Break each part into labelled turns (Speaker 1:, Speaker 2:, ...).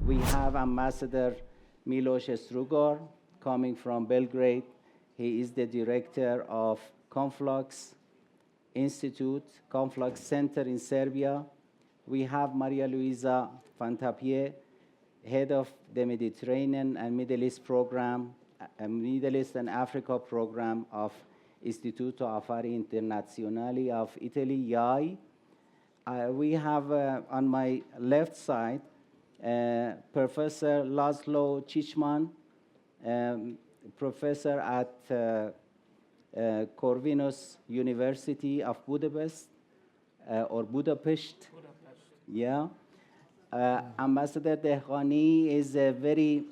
Speaker 1: We have Ambassador Milos Strugar coming from Belgrade. He is the director of Conflux Institute, Conflux Center in Serbia. We have Maria Louisa Fantappie, head of the Mediterranean and Middle East program, Middle East and Africa program of Istituto Affari Internazionali of Italy, IAI. We have on my left side Professor Laszlo Csicsmann, professor at Corvinus University of Budapest, or Budapest. Yeah. Ambassador Dehghani is a very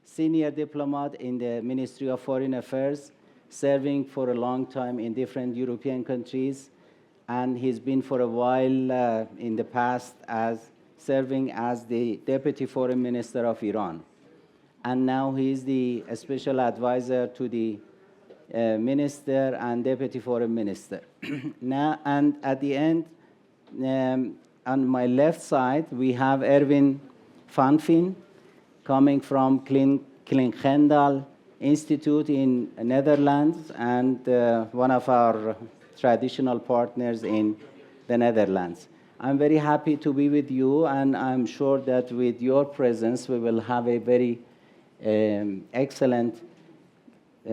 Speaker 1: senior diplomat in the Ministry of Foreign Affairs, serving for a long time in different European countries. And he's been for a while in the past serving as the Deputy Foreign Minister of Iran. And now he's the special advisor to the Minister and Deputy Foreign Minister. Now, and at the end, on my left side, we have Erwin van Veen, coming from Clingendael Institute in Netherlands, and one of our traditional partners in the Netherlands. I'm very happy to be with you, and I'm sure that with your presence, we will have a very excellent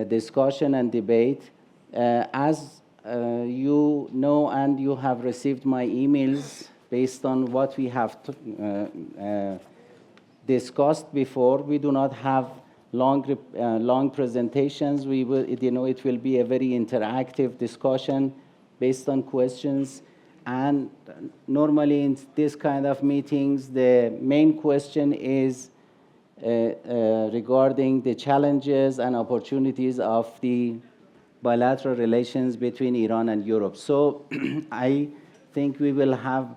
Speaker 1: discussion and debate. As you know, and you have received my emails based on what we have discussed before. We do not have long presentations. We will, it will be a very interactive discussion based on questions. And normally in this kind of meetings, the main question is regarding the challenges and opportunities of the bilateral relations between Iran and Europe. So I think we will have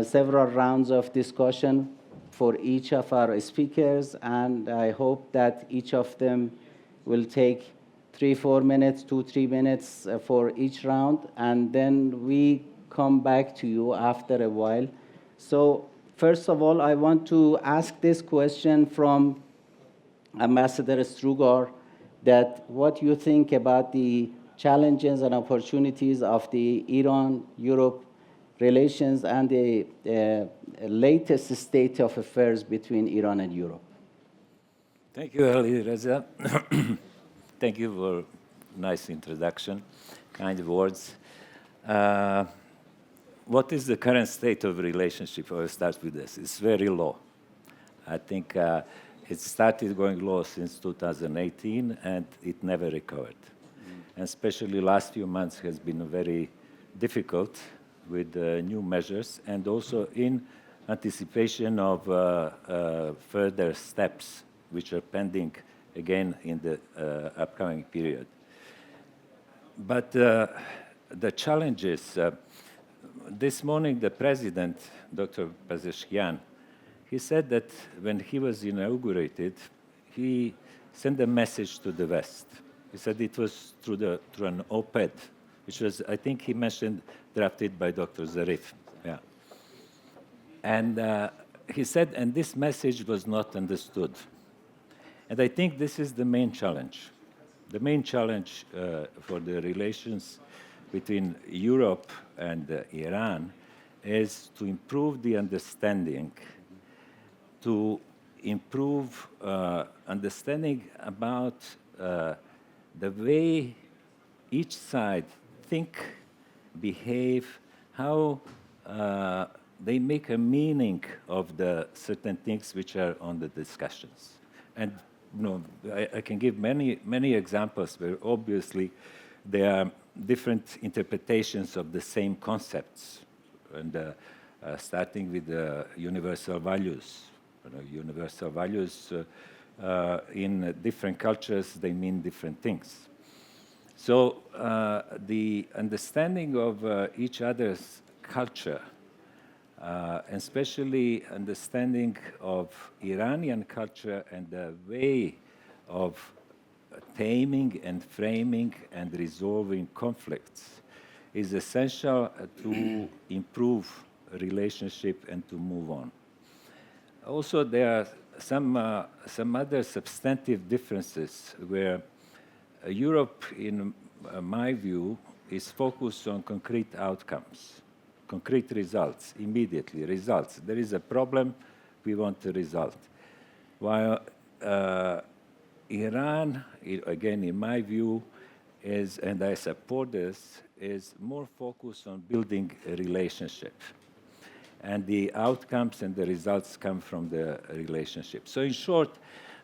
Speaker 1: several rounds of discussion for each of our speakers, and I hope that each of them will take 3-4 minutes, 2-3 minutes for each round, and then we come back to you after a while. So first of all, I want to ask this question from Ambassador Strugar, that what you think about the challenges and opportunities of the Iran-Europe relations and the latest state of affairs between Iran and Europe.
Speaker 2: Thank you, Alireza. Thank you for nice introduction, kind words. What is the current state of relationship? I will start with this. It's very low. I think it started going low since 2018, and it never recovered. And especially last few months has been very difficult with new measures, and also in anticipation of further steps which are pending again in the upcoming period. But the challenges, this morning the president, Dr. Pezeshkian, he said that when he was inaugurated, he sent a message to the West. He said it was through an op-ed, which was, I think he mentioned, drafted by Dr. Zarif. Yeah. And he said, and this message was not understood. And I think this is the main challenge. The main challenge for the relations between Europe and Iran is to improve the understanding, to improve understanding about the way each side think, behave, how they make a meaning of the certain things which are on the discussions. And I can give many examples where obviously there are different interpretations of the same concepts, and starting with the universal values. Universal values in different cultures, they mean different things. So the understanding of each other's culture, and especially understanding of Iranian culture and the way of taming and framing and resolving conflicts, is essential to improve relationship and to move on. Also, there are some other substantive differences where Europe, in my view, is focused on concrete outcomes, concrete results, immediately, results. There is a problem, we want a result. While Iran, again, in my view, is, and I support this, is more focused on building a relationship. And the outcomes and the results come from the relationship. So in short,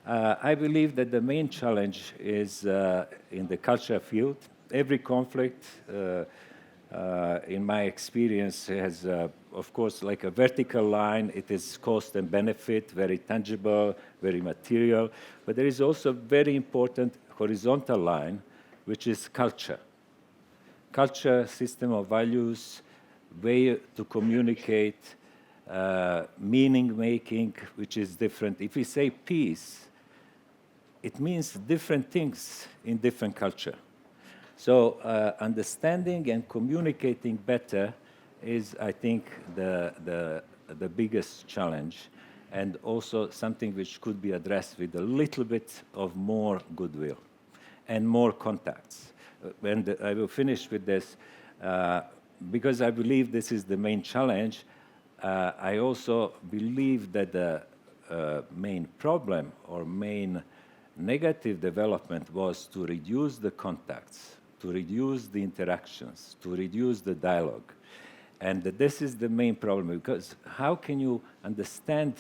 Speaker 2: I believe that the main challenge is in the culture field. Every conflict, in my experience, has, of course, like a vertical line. It is cost and benefit, very tangible, very material. But there is also a very important horizontal line, which is culture. Culture, system of values, way to communicate, meaning-making, which is different. If we say peace, it means different things in different culture. So understanding and communicating better is, I think, the biggest challenge, and also something which could be addressed with a little bit of more goodwill and more contacts. And I will finish with this. Because I believe this is the main challenge, I also believe that the main problem or main negative development was to reduce the contacts, to reduce the interactions, to reduce the dialogue. And this is the main problem, because how can you understand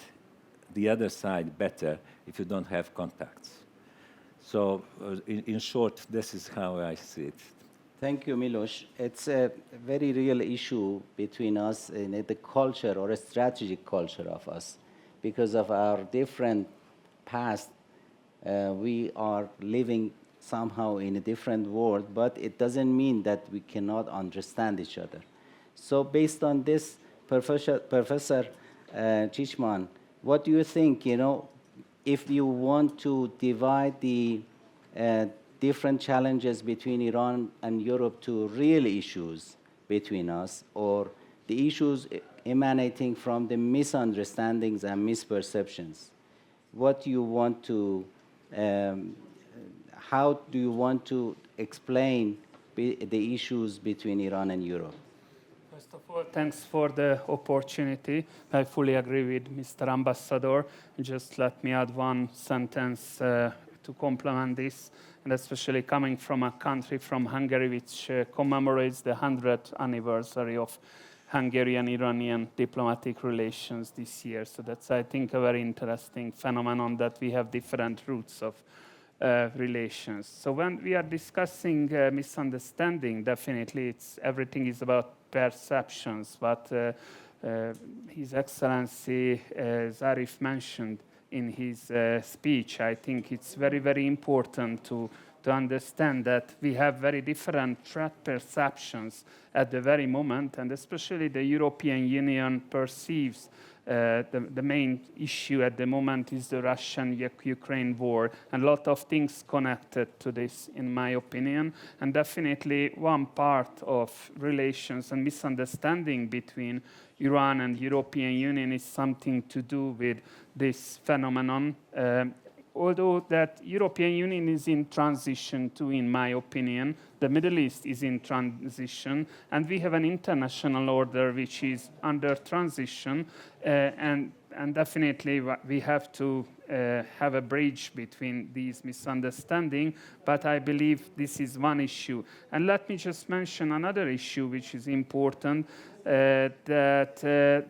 Speaker 2: the other side better if you don't have contacts? So in short, this is how I see it.
Speaker 1: Thank you, Milos. It's a very real issue between us in the culture or a strategic culture of us. Because of our different past, we are living somehow in a different world, but it doesn't mean that we cannot understand each other. So based on this, Professor Csicsmann, what do you think, if you want to divide the different challenges between Iran and Europe to real issues between us, or the issues emanating from the misunderstandings and misperceptions, what do you want to, how do you want to explain the issues between Iran and Europe?
Speaker 3: First of all, thanks for the opportunity. I fully agree with Mr. Ambassador. Just let me add one sentence to complement this, and especially coming from a country, from Hungary, which commemorates the 100th anniversary of Hungarian-Iranian diplomatic relations this year. So that's, I think, a very interesting phenomenon that we have different roots of relations. So when we are discussing misunderstanding, definitely everything is about perceptions. But His Excellency Zarif mentioned in his speech, I think it's very, very important to understand that we have very different threat perceptions at the very moment, and especially the European Union perceives the main issue at the moment is the Russian-Ukraine war, and a lot of things connected to this, in my opinion. And definitely one part of relations and misunderstanding between Iran and European Union is something to do with this phenomenon. Although that European Union is in transition too, in my opinion, the Middle East is in transition, and we have an international order which is under transition, and definitely we have to have a bridge between these misunderstandings, but I believe this is one issue. And let me just mention another issue which is important, that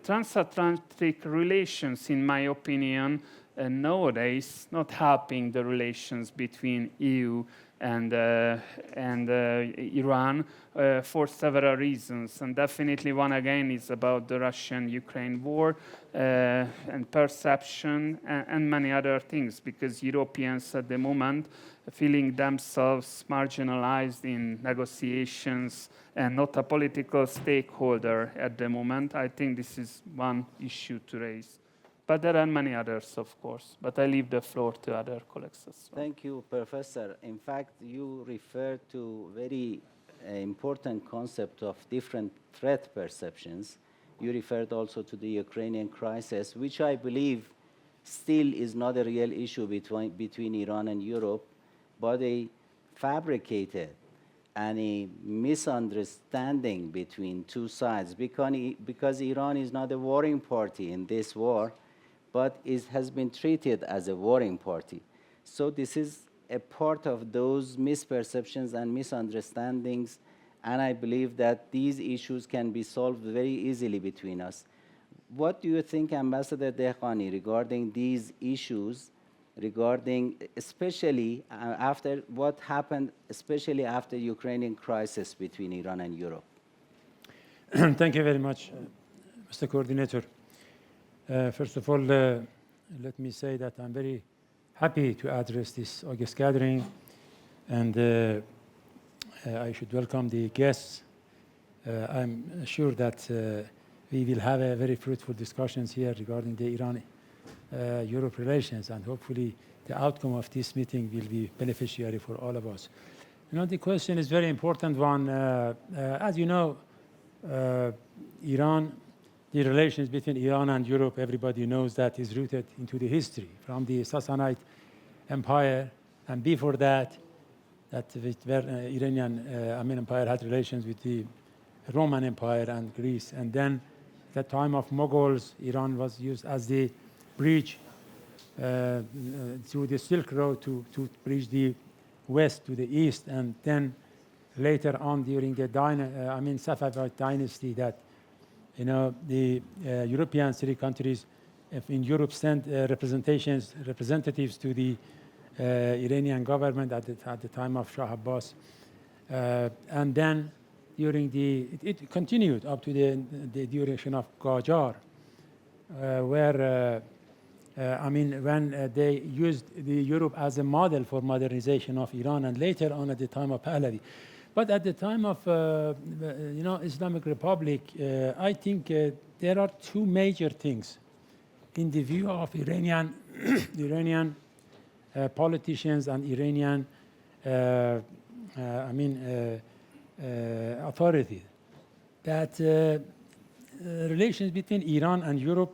Speaker 3: transatlantic relations, in my opinion, nowadays not helping the relations between EU and Iran for several reasons. And definitely one again is about the Russian-Ukraine war and perception and many other things, because Europeans at the moment feeling themselves marginalized in negotiations and not a political stakeholder at the moment. I think this is one issue to raise. But there are many others, of course. But I leave the floor to other colleagues as well.
Speaker 1: Thank you, Professor. In fact, you referred to very important concept of different threat perceptions. You referred also to the Ukrainian crisis, which I believe still is not a real issue between Iran and Europe, but a fabricated and a misunderstanding between two sides, because Iran is not a warring party in this war, but has been treated as a warring party. So this is a part of those misperceptions and misunderstandings, and I believe that these issues can be solved very easily between us. What do you think, Ambassador Dehghani, regarding these issues, regarding especially after what happened, especially after Ukrainian crisis between Iran and Europe?
Speaker 4: Thank you very much, Mr. Coordinator. First of all, let me say that I'm very happy to address this August gathering, and I should welcome the guests. I'm sure that we will have a very fruitful discussions here regarding the Iran-Europe relations, and hopefully the outcome of this meeting will be beneficiary for all of us. You know, the question is very important one. As you know, the relations between Iran and Europe, everybody knows that is rooted into the history from the Sassanid Empire, and before that, where Iranian Empire had relations with the Roman Empire and Greece, and then at the time of Mughals, Iran was used as the bridge through the Silk Road to bridge the west to the east, and then later on during the Safavid dynasty, that the European three countries in Europe sent representatives to the Iranian government at the time of Shah Abbas, and then it continued up to the duration of Qajar, where when they used Europe as a model for modernization of Iran, and later on at the time of Pahlavi. But at the time of Islamic Republic, I think there are two major things in the view of Iranian politicians and Iranian authorities, that relations between Iran and Europe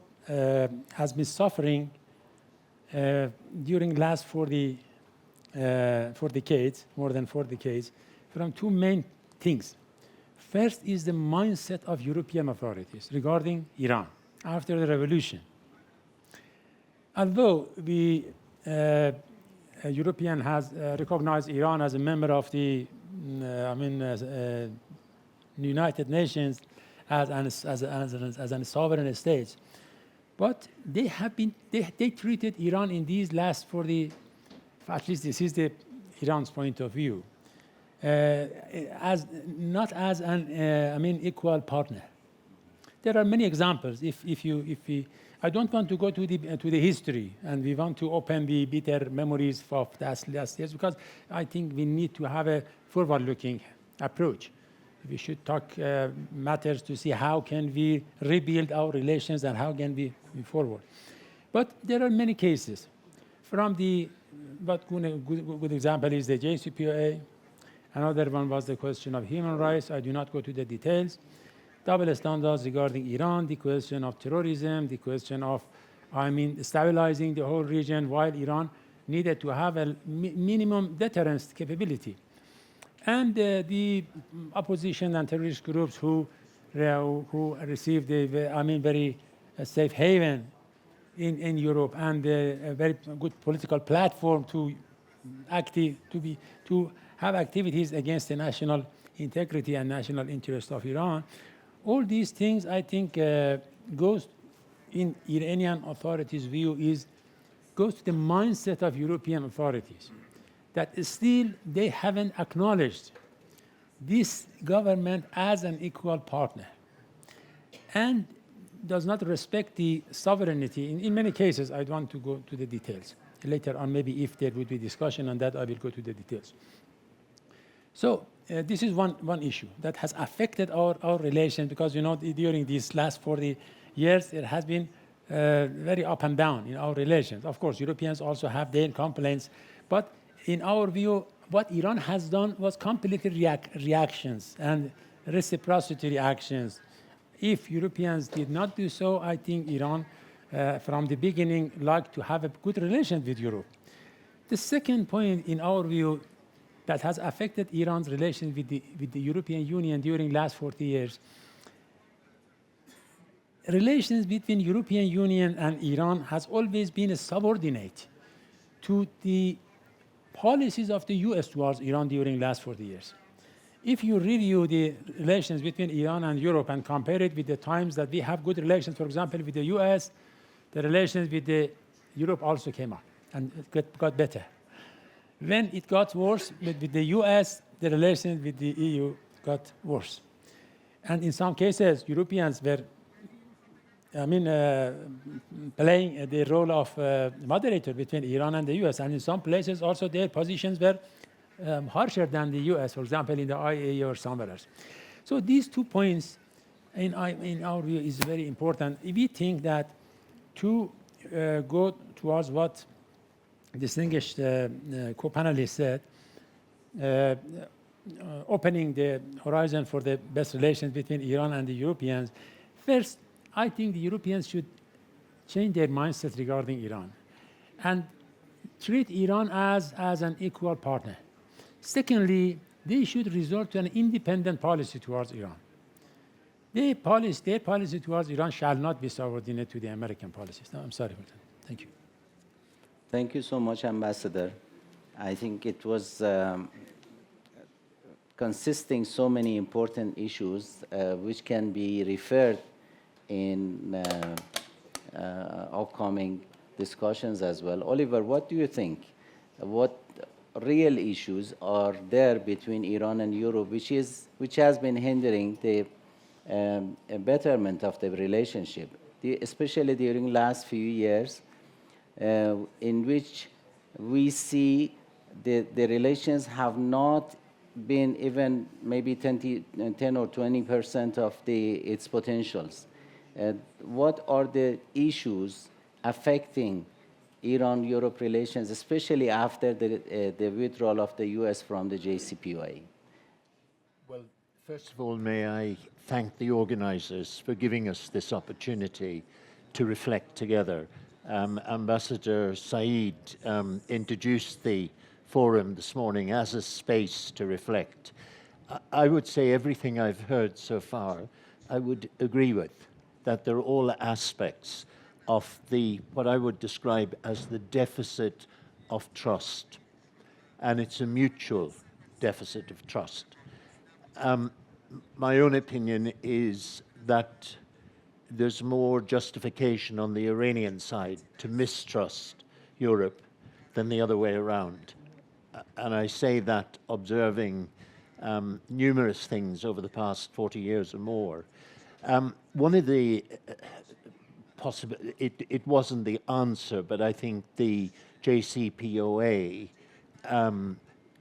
Speaker 4: has been suffering during last 4 decades, more than 4 decades, from two main things. First is the mindset of European authorities regarding Iran after the revolution. Although the European has recognized Iran as a member of the United Nations as a sovereign state, but they treated Iran in these last at least this is the Iran's point of view, not as an equal partner. There are many examples. I don't want to go to the history, and we want to open the bitter memories of last years, because I think we need to have a forward-looking approach. We should talk matters to see how can we rebuild our relations and how can we move forward. But there are many cases. Good example is the JCPOA. Another one was the question of human rights. I do not go to the details. Double standards regarding Iran, the question of terrorism, the question of, stabilizing the whole region, while Iran needed to have a minimum deterrence capability. And the opposition and terrorist groups who received a very safe haven in Europe, and a very good political platform to have activities against the national integrity and national interest of Iran. All these things, I think, goes in Iranian authorities' view goes to the mindset of European authorities, that still they haven't acknowledged this government as an equal partner, and does not respect the sovereignty. In many cases, I want to go to the details. Later on, maybe if there would be discussion on that, I will go to the details. So this is one issue that has affected our relations, because during these last 40 years, it has been very up and down in our relations. Of course, Europeans also have their complaints, but in our view, what Iran has done was completely reactions and reciprocity reactions. If Europeans did not do so, I think Iran from the beginning like to have a good relation with Europe. The second point, in our view, that has affected Iran's relations with the European Union during last 40 years, relations between European Union and Iran has always been subordinate to the policies of the US towards Iran during last 40 years. If you review the relations between Iran and Europe and compare it with the times that we have good relations, for example, with the US, the relations with Europe also came up and got better. When it got worse with the US, the relations with the EU got worse. And in some cases, Europeans were playing the role of moderator between Iran and the US. And in some places also their positions were harsher than the US, for example, in the IAEA or somewhere else. So these 2 points, in our view, is very important. If we think that to go towards what distinguished co-panelists said, opening the horizon for the best relations between Iran and the Europeans, first, I think the Europeans should change their mindset regarding Iran and treat Iran as an equal partner. Secondly, they should resort to an independent policy towards Iran. Their policy towards Iran shall not be subordinate to the American policies. No, I'm sorry for that. Thank you.
Speaker 1: Thank you so much, Ambassador. I think it was consisting so many important issues which can be referred in upcoming discussions as well. Oliver, what do you think? What real issues are there between Iran and Europe, which has been hindering the betterment of the relationship, especially during last few years, in which we see the relations have not been even maybe 10 or 20% of its potentials. What are the issues affecting Iran-Europe relations, especially after the withdrawal of the US from the JCPOA?
Speaker 5: Well, first of all, may I thank the organizers for giving us this opportunity to reflect together. Ambassador Saeed introduced the forum this morning as a space to reflect. I would say everything I've heard so far, I would agree with, that they're all aspects of what I would describe as the deficit of trust. And it's a mutual deficit of trust. My own opinion is that there's more justification on the Iranian side to mistrust Europe than the other way around. And I say that observing numerous things over the past 40 years or more. One of the it wasn't the answer, but I think the JCPOA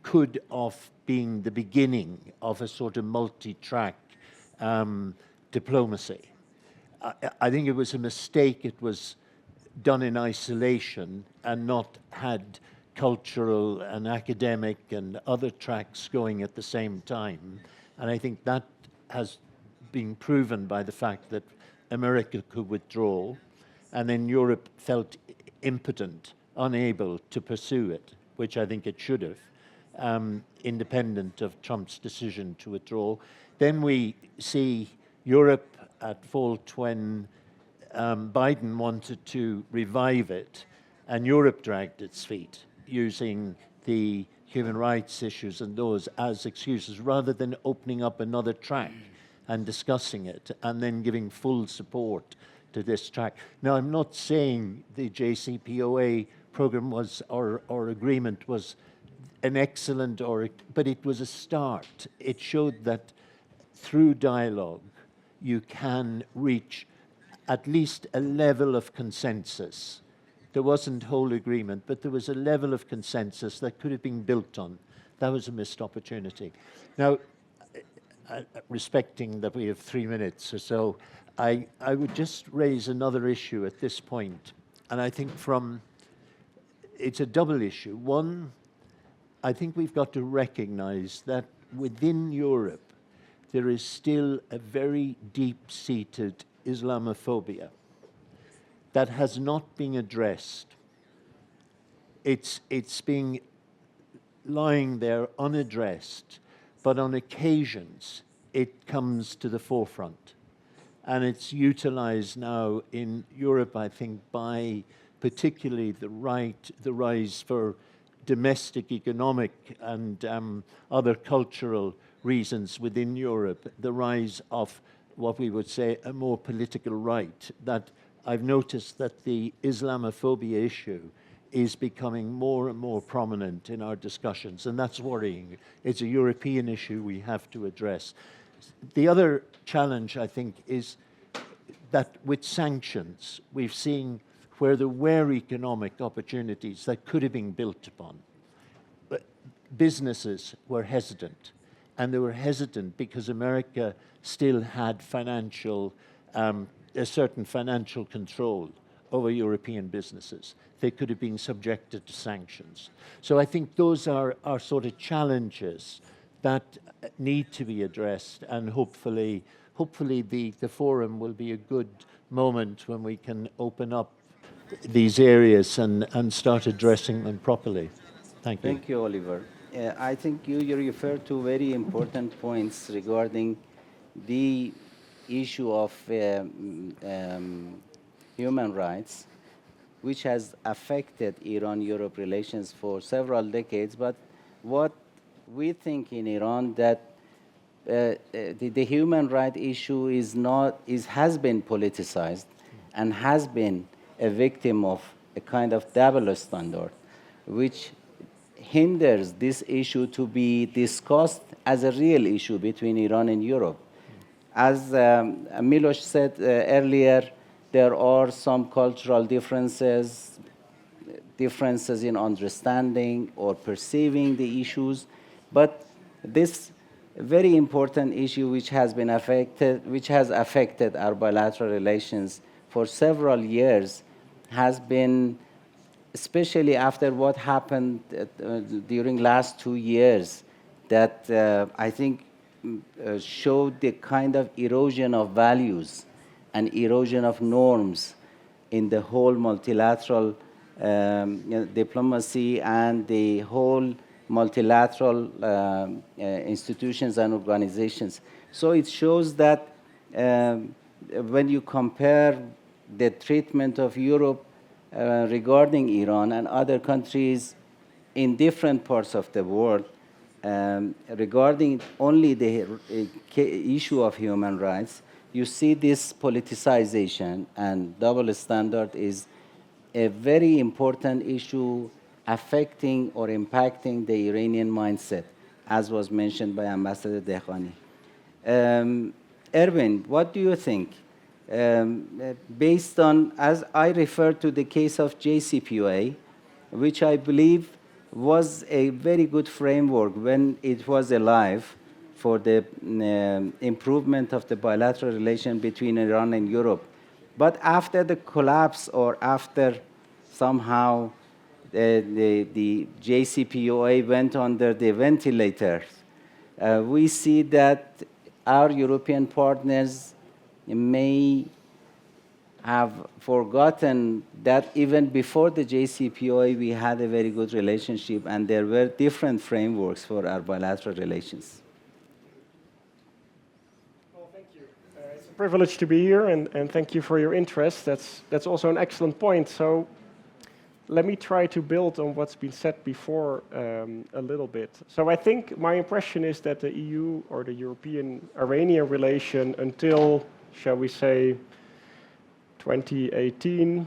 Speaker 5: could have been the beginning of a sort of multi-track diplomacy. I think it was a mistake. It was done in isolation and not had cultural and academic and other tracks going at the same time. And I think that has been proven by the fact that America could withdraw, and then Europe felt impotent, unable to pursue it, which I think it should have, independent of Trump's decision to withdraw. Then we see Europe at fault when Biden wanted to revive it, and Europe dragged its feet, using the human rights issues and those as excuses, rather than opening up another track and discussing it, and then giving full support to this track. Now, I'm not saying the JCPOA program was, or agreement was an excellent, but it was a start. It showed that through dialogue, you can reach at least a level of consensus. There wasn't whole agreement, but there was a level of consensus that could have been built on. That was a missed opportunity. Now, respecting that we have 3 minutes or so, I would just raise another issue at this point. And I think it's a double issue. One, I think we've got to recognize that within Europe, there is still a very deep-seated Islamophobia. that has not been addressed. It's being lying there unaddressed, but on occasions it comes to the forefront. And it's utilized now in Europe, I think, by particularly the rise for domestic economic and other cultural reasons within Europe, the rise of what we would say a more political right. That I've noticed that the Islamophobia issue is becoming more and more prominent in our discussions, and that's worrying. It's a European issue we have to address. The other challenge, I think, is that with sanctions, we've seen where there were economic opportunities that could have been built upon. But businesses were hesitant, and they were hesitant because America still had a certain financial control over European businesses. They could have been subjected to sanctions. So I think those are sort of challenges that need to be addressed, and hopefully the forum will be a good moment when we can open up these areas and start addressing them properly. Thank you.
Speaker 1: Thank you, Oliver. I think you refer to very important points regarding the issue of human rights, which has affected Iran-Europe relations for several decades. But what we think in Iran that the human rights issue has been politicized and has been a victim of a kind of double standard, which hinders this issue to be discussed as a real issue between Iran and Europe. As Milos said earlier, there are some cultural differences in understanding or perceiving the issues, but this very important issue which has affected our bilateral relations for several years has been, especially after what happened during last 2 years, that I think showed the kind of erosion of values and erosion of norms in the whole multilateral diplomacy and the whole multilateral institutions and organizations. So it shows that when you compare the treatment of Europe regarding Iran and other countries in different parts of the world, regarding only the issue of human rights, you see this politicization and double standard is a very important issue affecting or impacting the Iranian mindset, as was mentioned by Ambassador Dehghani. Erwin, what do you think? Based on, as I refer to the case of JCPOA, which I believe was a very good framework when it was alive for the improvement of the bilateral relation between Iran and Europe. But after the collapse or after somehow the JCPOA went under the ventilator, we see that our European partners may have forgotten that even before the JCPOA, we had a very good relationship, and there were different frameworks for our bilateral relations.
Speaker 6: Well, thank you. It's a privilege to be here, and thank you for your interest. That's also an excellent point. So let me try to build on what's been said before a little bit. So I think my impression is that the EU or the European-Iranian relation until, shall we say, 2018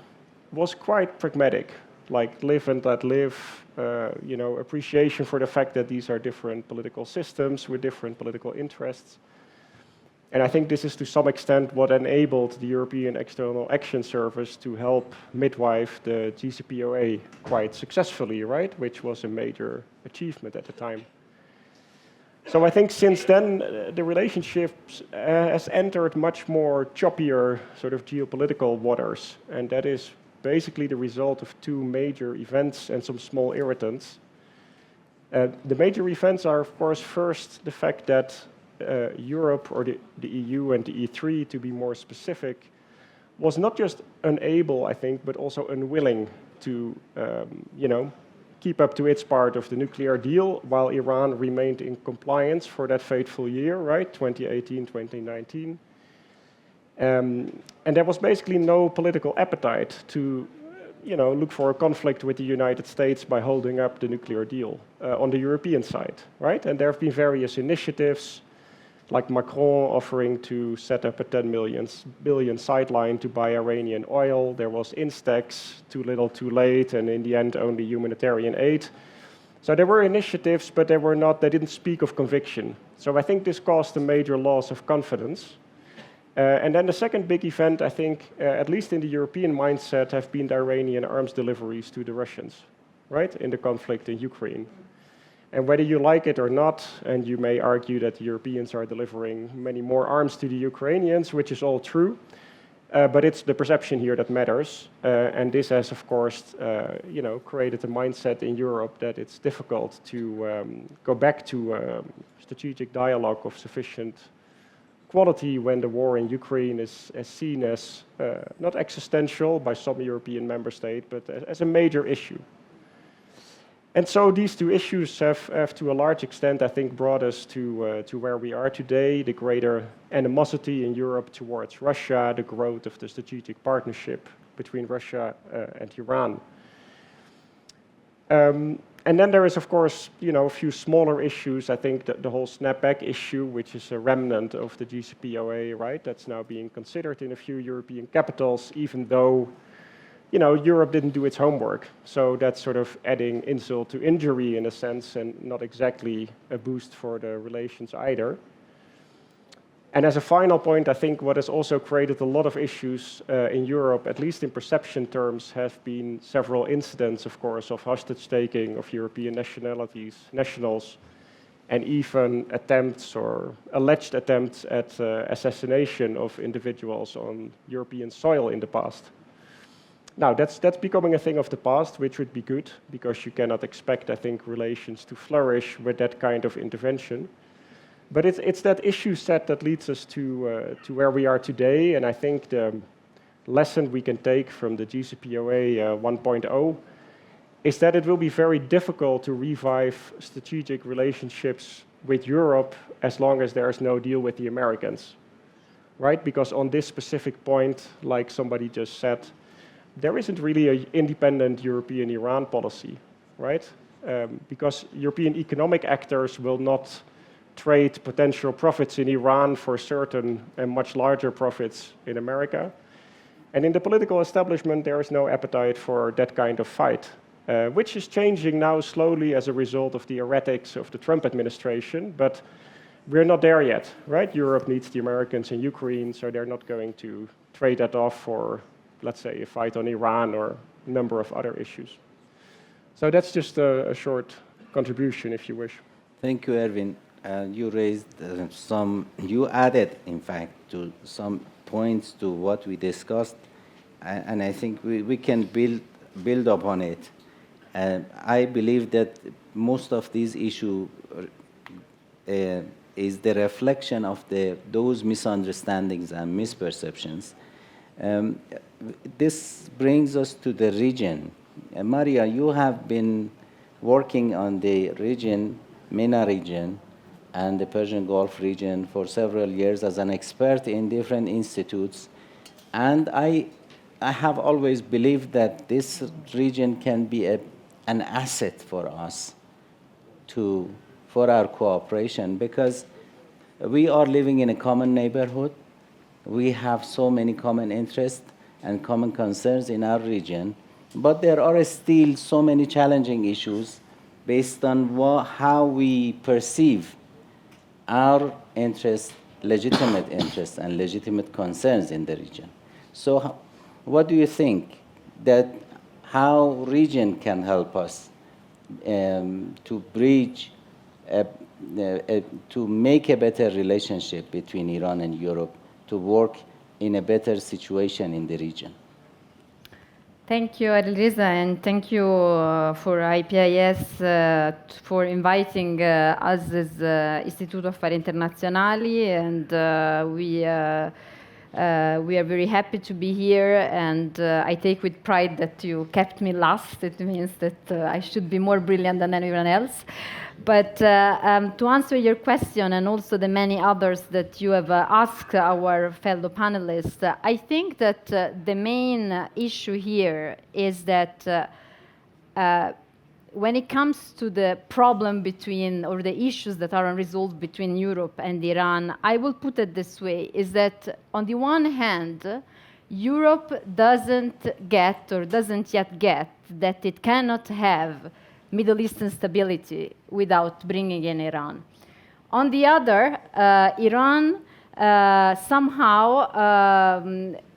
Speaker 6: was quite pragmatic, like live and let live, appreciation for the fact that these are different political systems with different political interests. And I think this is to some extent what enabled the European External Action Service to help midwife the JCPOA quite successfully, right? Which was a major achievement at the time. So I think since then, the relationship has entered much more choppier sort of geopolitical waters. And that is basically the result of two major events and some small irritants. The major events are, of course, first the fact that Europe, or the EU and the E3, to be more specific, was not just unable, I think, but also unwilling to, keep up to its part of the nuclear deal, while Iran remained in compliance for that fateful year, right, 2018, 2019. And there was basically no political appetite to, look for a conflict with the United States by holding up the nuclear deal on the European side, right? And there have been various initiatives, like Macron offering to set up a 10 billion sideline to buy Iranian oil. There was Instex, too little, too late, and in the end, only humanitarian aid. So there were initiatives, but they didn't speak of conviction. So I think this caused a major loss of confidence. And then the second big event, I think, at least in the European mindset, have been the Iranian arms deliveries to the Russians, right, in the conflict in Ukraine. And whether you like it or not, and you may argue that the Europeans are delivering many more arms to the Ukrainians, which is all true, but it's the perception here that matters. And this has, of course, created a mindset in Europe that it's difficult to go back to a strategic dialogue of sufficient quality when the war in Ukraine is seen as not existential by some European member state, but as a major issue. And so these two issues have to a large extent, I think, brought us to where we are today, the greater animosity in Europe towards Russia, the growth of the strategic partnership between Russia and Iran. And then there is, of course, a few smaller issues. I think that the whole snapback issue, which is a remnant of the JCPOA, right, that's now being considered in a few European capitals, even though Europe didn't do its homework. So that's sort of adding insult to injury in a sense, and not exactly a boost for the relations either. And as a final point, I think what has also created a lot of issues in Europe, at least in perception terms, have been several incidents, of course, of hostage-taking of European nationals, and even attempts or alleged attempts at assassination of individuals on European soil in the past. Now, that's becoming a thing of the past, which would be good, because you cannot expect, I think, relations to flourish with that kind of intervention. But it's that issue set that leads us to where we are today, and I think the lesson we can take from the JCPOA 1.0 is that it will be very difficult to revive strategic relationships with Europe as long as there is no deal with the Americans, right? Because on this specific point, like somebody just said, there isn't really an independent European Iran policy, right? Because European economic actors will not trade potential profits in Iran for certain and much larger profits in America. And in the political establishment, there is no appetite for that kind of fight, which is changing now slowly as a result of the erratics of the Trump administration. But we're not there yet, right? Europe needs the Americans in Ukraine, so they're not going to trade that off for, let's say, a fight on Iran or a number of other issues. So that's just a short contribution, if you wish.
Speaker 1: Thank you, Erwin. You raised you added, in fact, to some points to what we discussed, and I think we can build upon it. I believe that most of these issues is the reflection of those misunderstandings and misperceptions. This brings us to the region. Maria, you have been working on the region, MENA region, and the Persian Gulf region for several years as an expert in different institutes. And I have always believed that this region can be an asset for us for our cooperation, because we are living in a common neighborhood. We have so many common interests and common concerns in our region, but there are still so many challenging issues based on how we perceive our interests, legitimate interests, and legitimate concerns in the region. So what do you think that how region can help us to bridge, to make a better relationship between Iran and Europe, to work in a better situation in the region?
Speaker 7: Thank you, Alireza, and thank you for IPIS for inviting us as Istituto Affari Internazionali, and we We are very happy to be here, and I take with pride that you kept me last. It means that I should be more brilliant than anyone else. But to answer your question, and also the many others that you have asked our fellow panelists, I think that the main issue here is that when it comes to the problem between, or the issues that are unresolved between Europe and Iran, I will put it this way, is that on the one hand, Europe doesn't get, or doesn't yet get, that it cannot have Middle Eastern stability without bringing in Iran. On the other, Iran somehow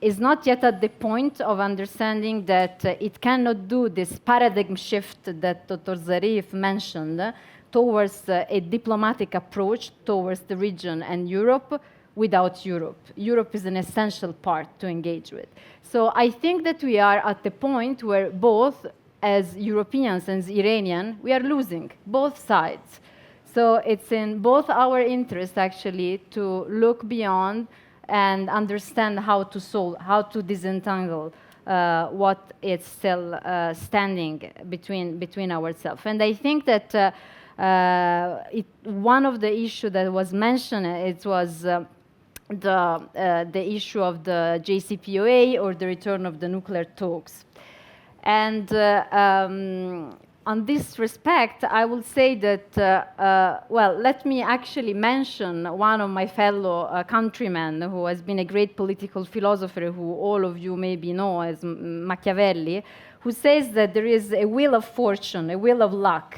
Speaker 7: is not yet at the point of understanding that it cannot do this paradigm shift that Dr. Zarif mentioned towards a diplomatic approach towards the region and Europe without Europe. Europe is an essential part to engage with. So I think that we are at the point where both as Europeans and as Iranians, we are losing, both sides. So it's in both our interests, actually, to look beyond and understand how to solve, how to disentangle what is still standing between ourselves. And I think that one of the issues that was mentioned, it was the issue of the JCPOA, or the return of the nuclear talks. And on this respect, I will say that, well, let me actually mention one of my fellow countrymen who has been a great political philosopher, who all of you maybe know as Machiavelli, who says that there is a wheel of fortune, a wheel of luck.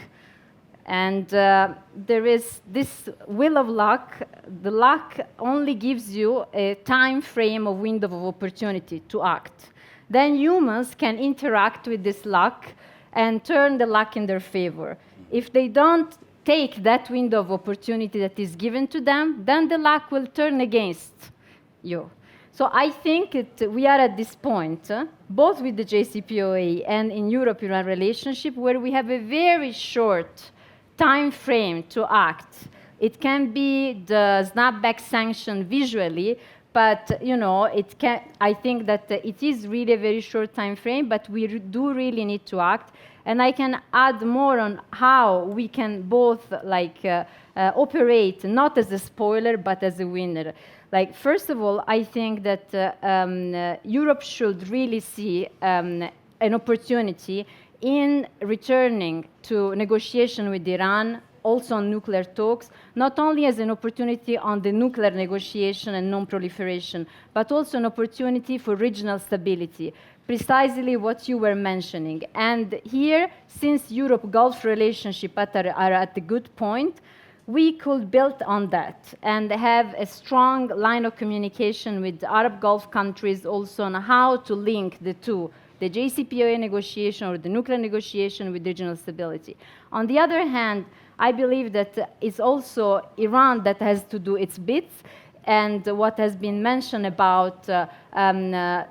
Speaker 7: And there is this wheel of luck. The luck only gives you a time frame of window of opportunity to act. Then humans can interact with this luck and turn the luck in their favor. If they don't take that window of opportunity that is given to them, then the luck will turn against you. So I think we are at this point, both with the JCPOA and in Europe-Iran relationship, where we have a very short time frame to act. It can be the snapback sanction visually, but you know, it can. I think that it is really a very short time frame, but we do really need to act. And I can add more on how we can both operate not as a spoiler but as a winner. Like, first of all, I think that Europe should really see an opportunity in returning to negotiation with Iran, also on nuclear talks, not only as an opportunity on the nuclear negotiation and non-proliferation, but also an opportunity for regional stability, precisely what you were mentioning. And here, since Europe-Gulf relationship are at a good point, we could build on that and have a strong line of communication with Arab Gulf countries also on how to link the two, the JCPOA negotiation or the nuclear negotiation with regional stability. On the other hand, I believe that it's also Iran that has to do its bits, and what has been mentioned about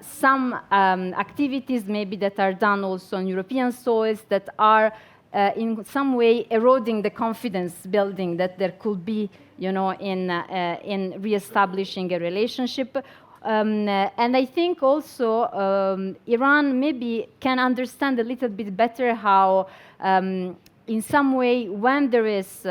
Speaker 7: some activities maybe that are done also on European soils that are in some way eroding the confidence building that there could be, you know, in reestablishing a relationship. And I think also Iran maybe can understand a little bit better how in some way, when there is,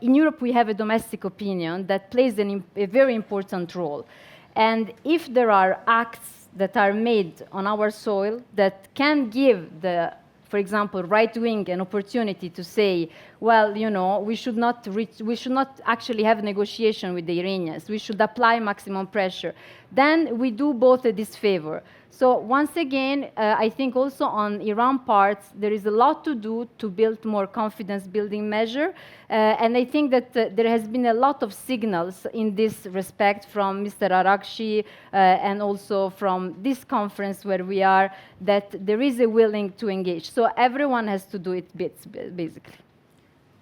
Speaker 7: in Europe we have a domestic opinion that plays a very important role. And if there are acts that are made on our soil that can give the, for example, right wing an opportunity to say, well, you know, we should not actually have negotiation with the Iranians, we should apply maximum pressure, then we do both a disfavor. So once again, I think also on Iran parts, there is a lot to do to build more confidence-building measure. And I think that there has been a lot of signals in this respect from Mr. Arakshi and also from this conference where we are, that there is a willing to engage. So everyone has to do its bits, basically.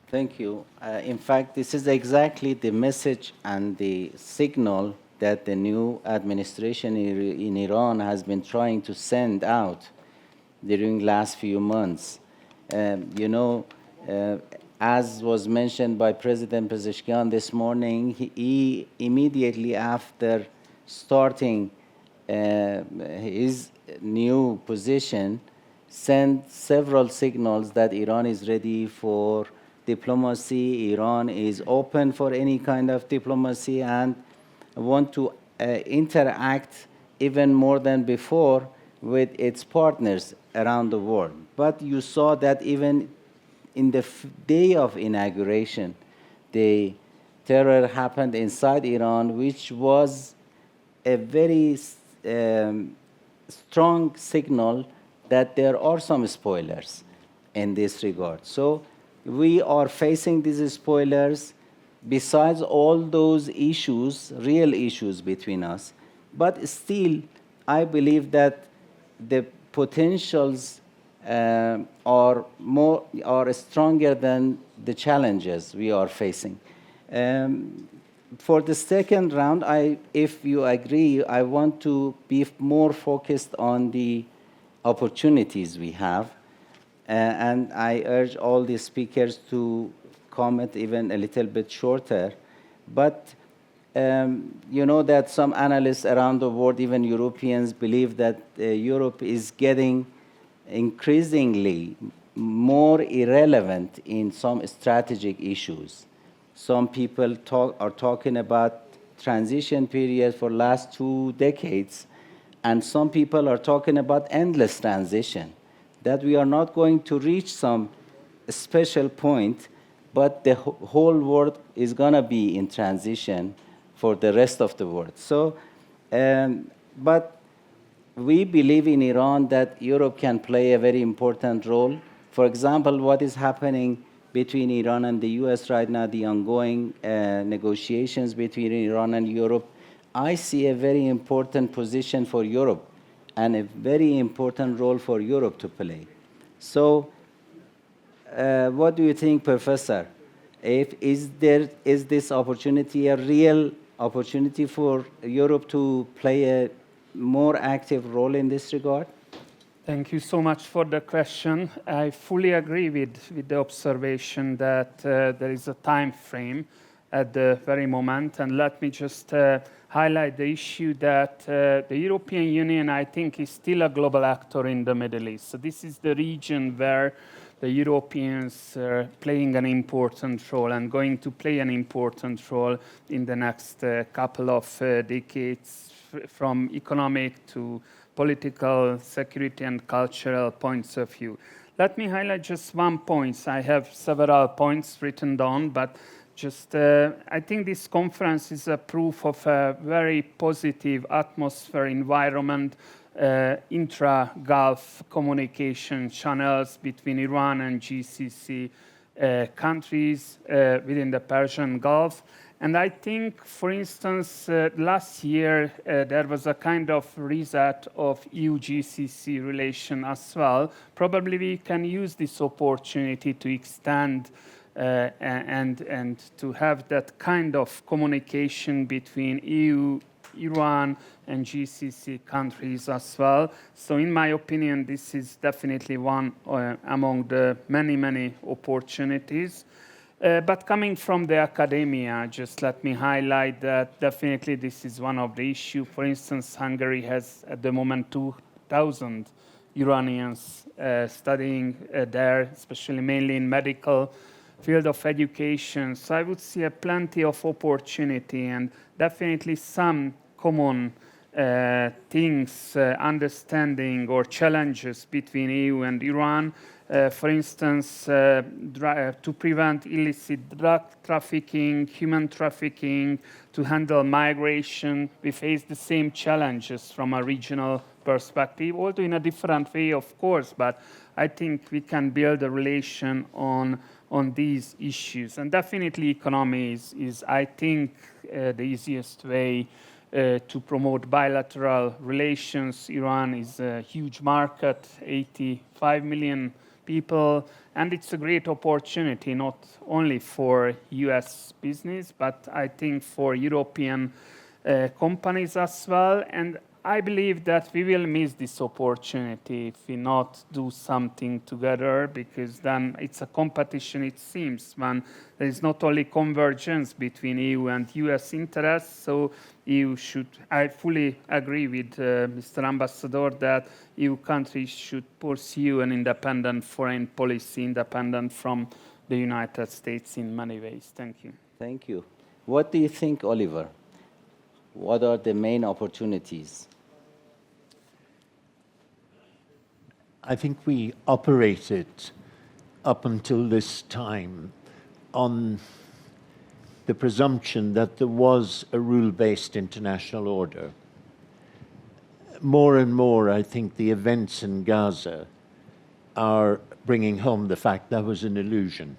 Speaker 1: Thank you. In fact, this is exactly the message and the signal that the new administration in Iran has been trying to send out during the last few months. You know, as was mentioned by President Pezeshkian this morning, he immediately after starting his new position sent several signals that Iran is ready for diplomacy, Iran is open for any kind of diplomacy, and want to interact even more than before with its partners around the world. But you saw that even in the day of inauguration, the terror happened inside Iran, which was a very strong signal that there are some spoilers in this regard. So we are facing these spoilers besides all those issues, real issues between us. But still, I believe that the potentials are stronger than the challenges we are facing. For the second round, if you agree, I want to be more focused on the opportunities we have. And I urge all the speakers to comment even a little bit shorter. But you know that some analysts around the world, even Europeans, believe that Europe is getting increasingly more irrelevant in some strategic issues. Some people are talking about transition period for last 2 decades, and some people are talking about endless transition, that we are not going to reach some special point, but the whole world is going to be in transition for the rest of the world. So, but we believe in Iran that Europe can play a very important role. For example, what is happening between Iran and the US right now, the ongoing negotiations between Iran and Europe, I see a very important position for Europe and a very important role for Europe to play. So what do you think, Professor? Is this opportunity a real opportunity for Europe to play a more active role in this regard?
Speaker 3: Thank you so much for the question. I fully agree with the observation that there is a time frame at the very moment. And let me just highlight the issue that the European Union, I think, is still a global actor in the Middle East. So this is the region where the Europeans are playing an important role and going to play an important role in the next couple of decades, from economic to political, security, and cultural points of view. Let me highlight just one point. I have several points written down, but just I think this conference is a proof of a very positive atmosphere, environment, intra-Gulf communication channels between Iran and GCC countries within the Persian Gulf. And I think, for instance, last year there was a kind of reset of EU-GCC relation as well. Probably we can use this opportunity to extend and to have that kind of communication between EU, Iran, and GCC countries as well. So in my opinion, this is definitely one among the many, many opportunities. But coming from the academia, just let me highlight that definitely this is one of the issues. For instance, Hungary has at the moment 2,000 Iranians studying there, especially mainly in medical field of education. So I would see plenty of opportunity and definitely some common things, understanding or challenges between EU and Iran. For instance, to prevent illicit drug trafficking, human trafficking, to handle migration, we face the same challenges from a regional perspective, although in a different way, of course, but I think we can build a relation on these issues. And definitely economy is I think, the easiest way to promote bilateral relations. Iran is a huge market, 85 million people, and it's a great opportunity not only for US business, but I think for European companies as well. And I believe that we will miss this opportunity if we not do something together, because then it's a competition, it seems, when there is not only convergence between EU and US interests. So EU should, I fully agree with Mr. Ambassador that EU countries should pursue an independent foreign policy, independent from the United States in many ways. Thank you.
Speaker 1: Thank you. What do you think, Oliver? What are the main opportunities?
Speaker 5: I think we operated up until this time on the presumption that there was a rule-based international order. More and more, I think the events in Gaza are bringing home the fact that was an illusion.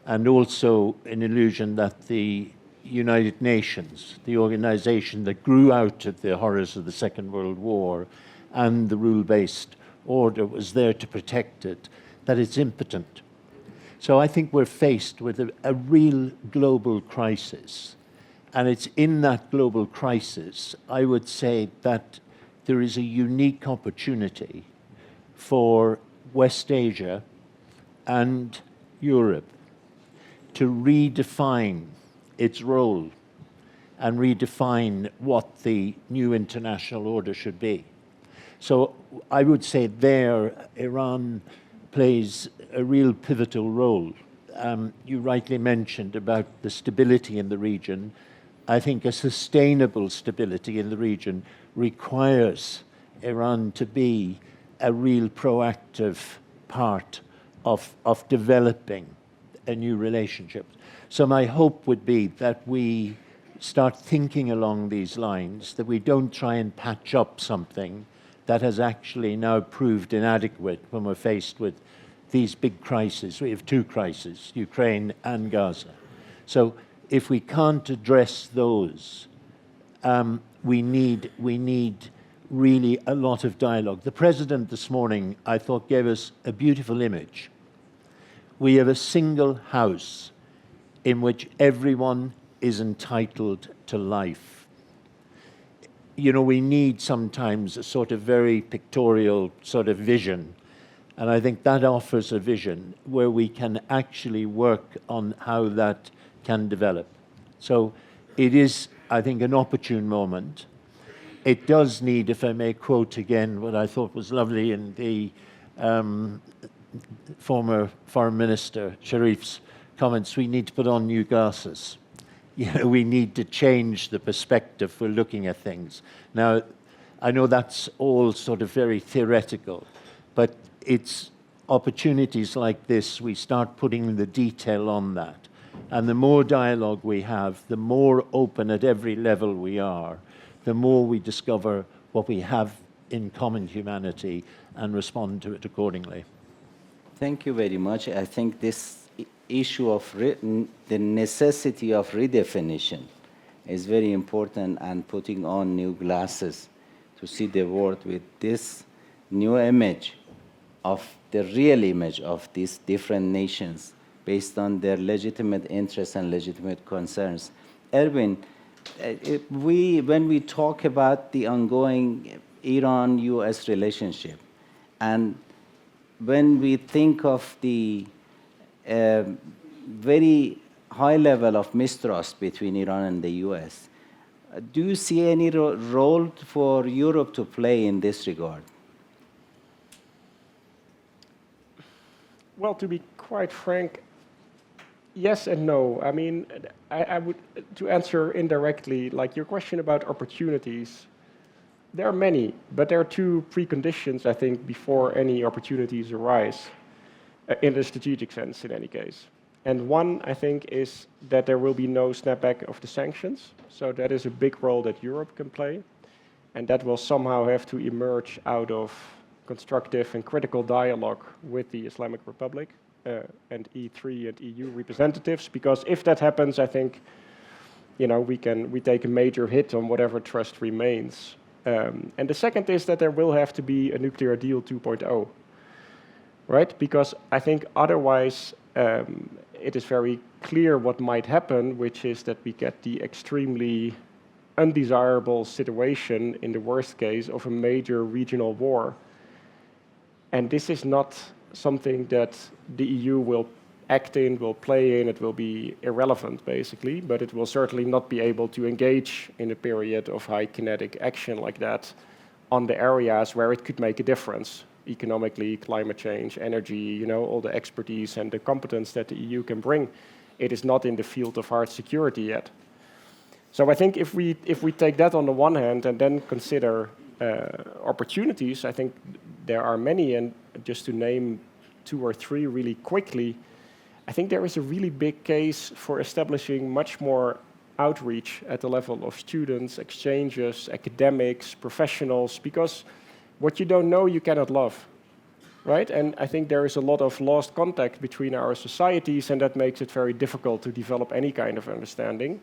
Speaker 5: And also an illusion that the United Nations, the organization that grew out of the horrors of the Second World War and the rule-based order was there to protect it, that it's impotent. So I think we're faced with a real global crisis. And it's in that global crisis, I would say, that there is a unique opportunity for West Asia and Europe to redefine its role and redefine what the new international order should be. So I would say there, Iran plays a real pivotal role. You rightly mentioned about the stability in the region. I think a sustainable stability in the region requires Iran to be a real proactive part of developing a new relationship. So my hope would be that we start thinking along these lines, that we don't try and patch up something that has actually now proved inadequate when we're faced with these big crises. We have two crises, Ukraine and Gaza. So if we can't address those, we need really a lot of dialogue. The President this morning, I thought, gave us a beautiful image. We have a single house in which everyone is entitled to life. You know, we need sometimes a sort of very pictorial sort of vision. And I think that offers a vision where we can actually work on how that can develop. So it is, I think, an opportune moment. It does need, if I may quote again what I thought was lovely in the former Foreign Minister Sharif's comments, we need to put on new glasses. You know, we need to change the perspective for looking at things. Now, I know that's all sort of very theoretical, but it's opportunities like this, we start putting the detail on that. And the more dialogue we have, the more open at every level we are, the more we discover what we have in common humanity and respond to it accordingly.
Speaker 1: Thank you very much. I think this issue of the necessity of redefinition is very important, and putting on new glasses to see the world with this new image of the real image of these different nations based on their legitimate interests and legitimate concerns. Erwin, when we talk about the ongoing Iran-US relationship, and when we think of the very high level of mistrust between Iran and the US, do you see any role for Europe to play in this regard?
Speaker 6: Well, to be quite frank, yes and no. I mean, I would, to answer indirectly, like your question about opportunities, there are many, but there are two preconditions, I think, before any opportunities arise, in the strategic sense, in any case. And one, I think, is that there will be no snapback of the sanctions. So that is a big role that Europe can play. And that will somehow have to emerge out of constructive and critical dialogue with the Islamic Republic and E3 and EU representatives. Because if that happens, I think, you know, we take a major hit on whatever trust remains. And the second is that there will have to be a nuclear deal 2.0, right? Because I think otherwise it is very clear what might happen, which is that we get the extremely undesirable situation in the worst case of a major regional war. And this is not something that the EU will act in, will play in. It will be irrelevant, basically, but it will certainly not be able to engage in a period of high kinetic action like that on the areas where it could make a difference, economically, climate change, energy, all the expertise and the competence that the EU can bring. It is not in the field of hard security yet. So I think if we take that on the one hand and then consider opportunities, I think there are many, and just to name 2 or 3 really quickly, I think there is a really big case for establishing much more outreach at the level of students, exchanges, academics, professionals, because what you don't know, you cannot love, right? And I think there is a lot of lost contact between our societies, and that makes it very difficult to develop any kind of understanding.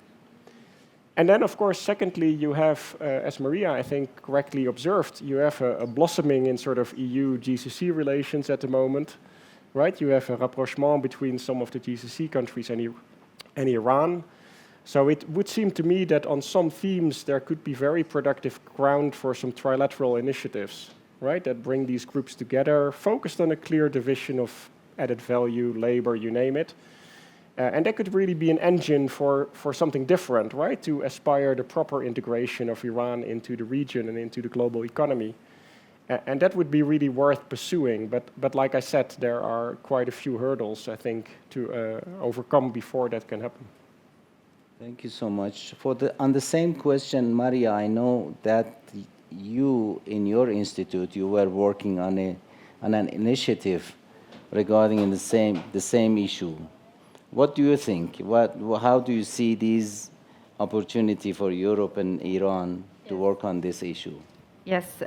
Speaker 6: And then, of course, secondly, you have, as Maria, I think, correctly observed, you have a blossoming in sort of EU-GCC relations at the moment, right? You have a rapprochement between some of the GCC countries and Iran. So it would seem to me that on some themes, there could be very productive ground for some trilateral initiatives, right? That bring these groups together, focused on a clear division of added value, labor, you name it. And that could really be an engine for something different, right? To aspire the proper integration of Iran into the region and into the global economy. And that would be really worth pursuing. But like I said, there are quite a few hurdles, I think, to overcome before that can happen.
Speaker 1: Thank you so much. On the same question, Maria, I know that you, in your institute, you were working on an initiative regarding the same issue. What do you think? How do you see these opportunity for Europe and Iran to work on this issue?
Speaker 7: Yes.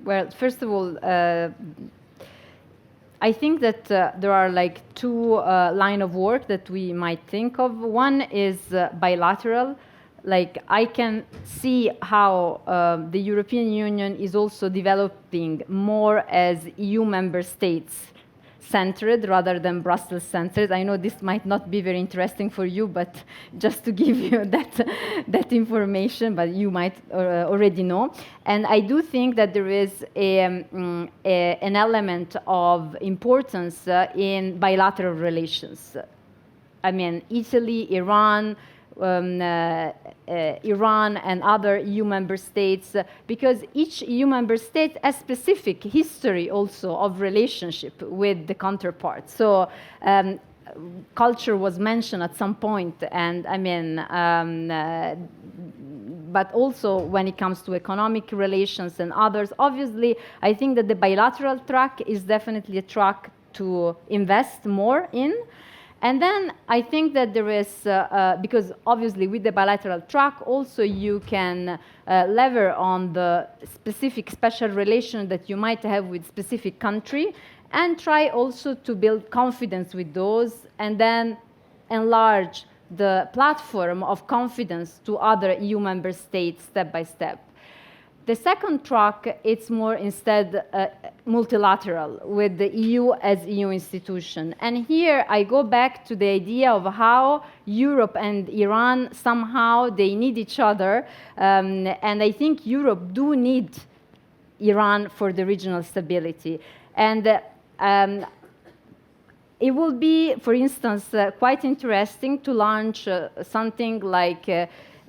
Speaker 7: Well, first of all, I think that there are like 2 line of work that we might think of. One is bilateral. Like I can see how the European Union is also developing more as EU member states centered rather than Brussels centered. I know this might not be very interesting for you, but just to give you that information, but you might already know. And I do think that there is an element of importance in bilateral relations. I mean, Italy, Iran, Iran and other EU member states, because each EU member state has specific history also of relationship with the counterpart. So culture was mentioned at some point, and I mean, but also when it comes to economic relations and others, obviously, I think that the bilateral track is definitely a track to invest more in. And then I think that there is, because obviously with the bilateral track, also you can lever on the specific special relation that you might have with specific country, and try also to build confidence with those, and then enlarge the platform of confidence to other EU member states step by step. The second track, it's more instead multilateral with the EU as EU institution. And here I go back to the idea of how Europe and Iran somehow they need each other. And I think Europe do need Iran for the regional stability. And it will be, for instance, quite interesting to launch something like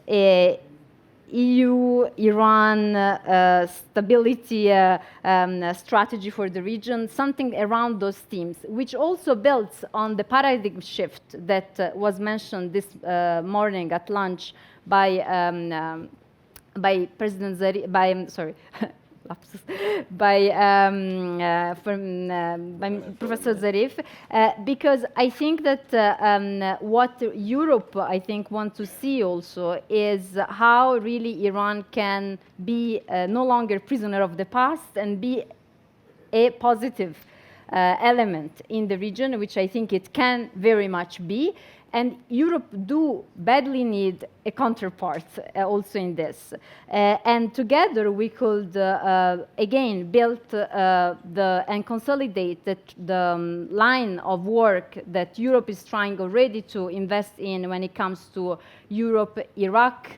Speaker 7: a EU-Iran stability strategy for the region, something around those themes, which also builds on the paradigm shift that was mentioned this morning at lunch by President Zarif, by Professor Zarif, because I think that what Europe, I think, wants to see also is how really Iran can be no longer prisoner of the past and be a positive element in the region, which I think it can very much be. And Europe do badly need a counterpart also in this. And together we could, again, build and consolidate the line of work that Europe is trying already to invest in when it comes to Europe, Iraq,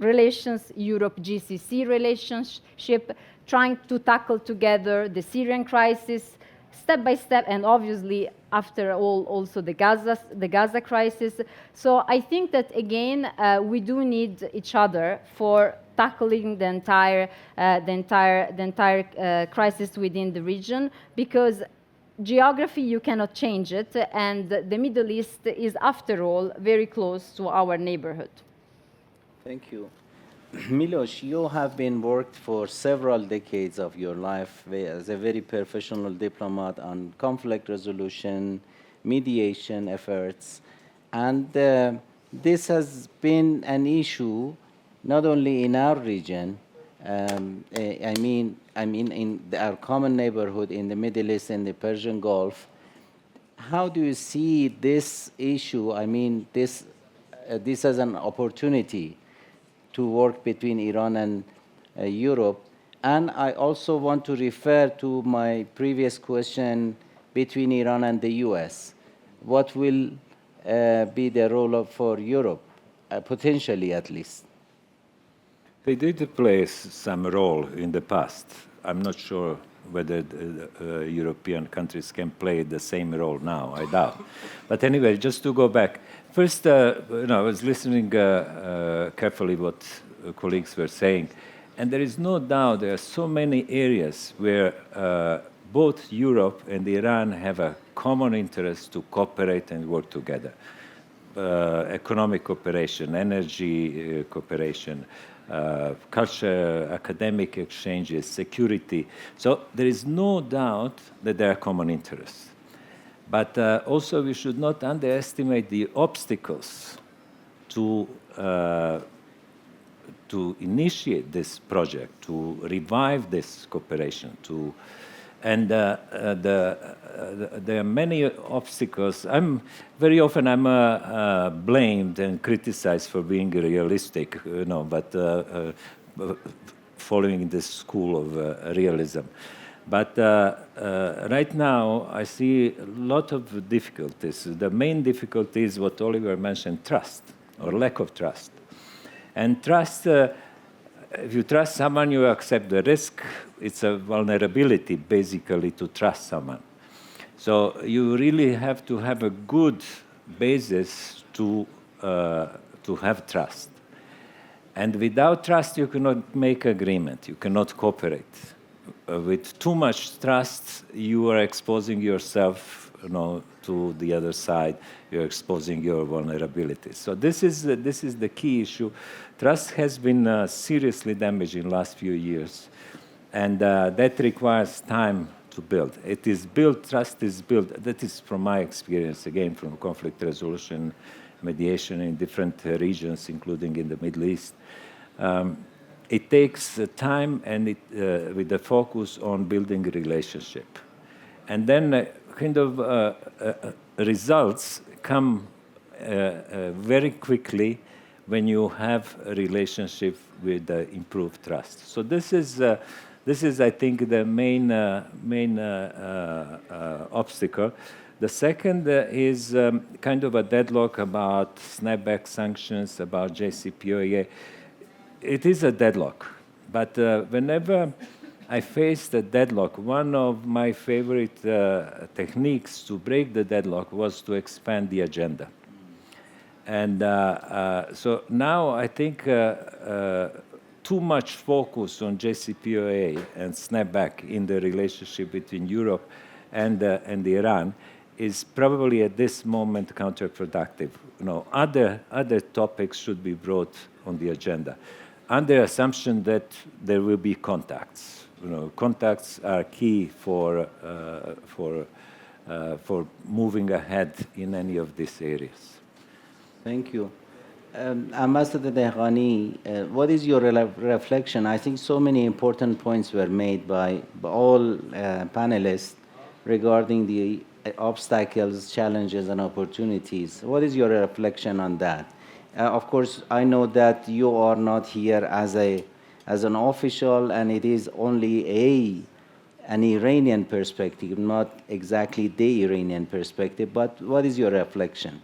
Speaker 7: relations, Europe-GCC relationship, trying to tackle together the Syrian crisis, step by step, and obviously, after all, also the Gaza crisis. So I think that, again, we do need each other for tackling the entire crisis within the region, because geography, you cannot change it, and the Middle East is, after all, very close to our neighborhood.
Speaker 1: Thank you. Milos, you have been worked for several decades of your life as a very professional diplomat on conflict resolution, mediation efforts, and this has been an issue not only in our region, I mean in our common neighborhood in the Middle East and the Persian Gulf. How do you see this issue? I mean, this as an opportunity to work between Iran and Europe. And I also want to refer to my previous question between Iran and the US. What will be the role for Europe, potentially at least?
Speaker 2: They did play some role in the past. I'm not sure whether the European countries can play the same role now. I doubt. But anyway, just to go back. First, I was listening carefully what colleagues were saying, and there is no doubt there are so many areas where both Europe and Iran have a common interest to cooperate and work together. Economic cooperation, energy cooperation, culture, academic exchanges, security. So there is no doubt that there are common interests. But also we should not underestimate the obstacles to initiate this project, to revive this cooperation, there are many obstacles. Very often I'm blamed and criticized for being realistic, but following this school of realism. But right now, I see a lot of difficulties. The main difficulty is what Oliver mentioned, trust, or lack of trust. And trust, if you trust someone, you accept the risk. It's a vulnerability, basically, to trust someone. So you really have to have a good basis to have trust. And without trust, you cannot make agreement. You cannot cooperate. With too much trust, you are exposing yourself, to the other side. You're exposing your vulnerabilities. So this is the key issue. Trust has been seriously damaged in the last few years, and that requires time to build. It is built. Trust is built. That is from my experience, again, from conflict resolution, mediation in different regions, including in the Middle East. It takes time and with the focus on building a relationship. And then results come very quickly when you have a relationship with improved trust. So this is, I think, the main obstacle. The second is kind of a deadlock about snapback sanctions, about JCPOA. It is a deadlock, but whenever I face the deadlock, one of my favorite techniques to break the deadlock was to expand the agenda. And so now I think too much focus on JCPOA and snapback in the relationship between Europe and Iran is probably at this moment counterproductive. Other topics should be brought on the agenda, under assumption that there will be contacts. Contacts are key for moving ahead in any of these areas.
Speaker 1: Thank you. Ambassador Dehghani, what is your reflection? I think so many important points were made by all panelists regarding the obstacles, challenges, and opportunities. What is your reflection on that? Of course, I know that you are not here as an official, and it is only an Iranian perspective, not exactly the Iranian perspective. But what is your reflection?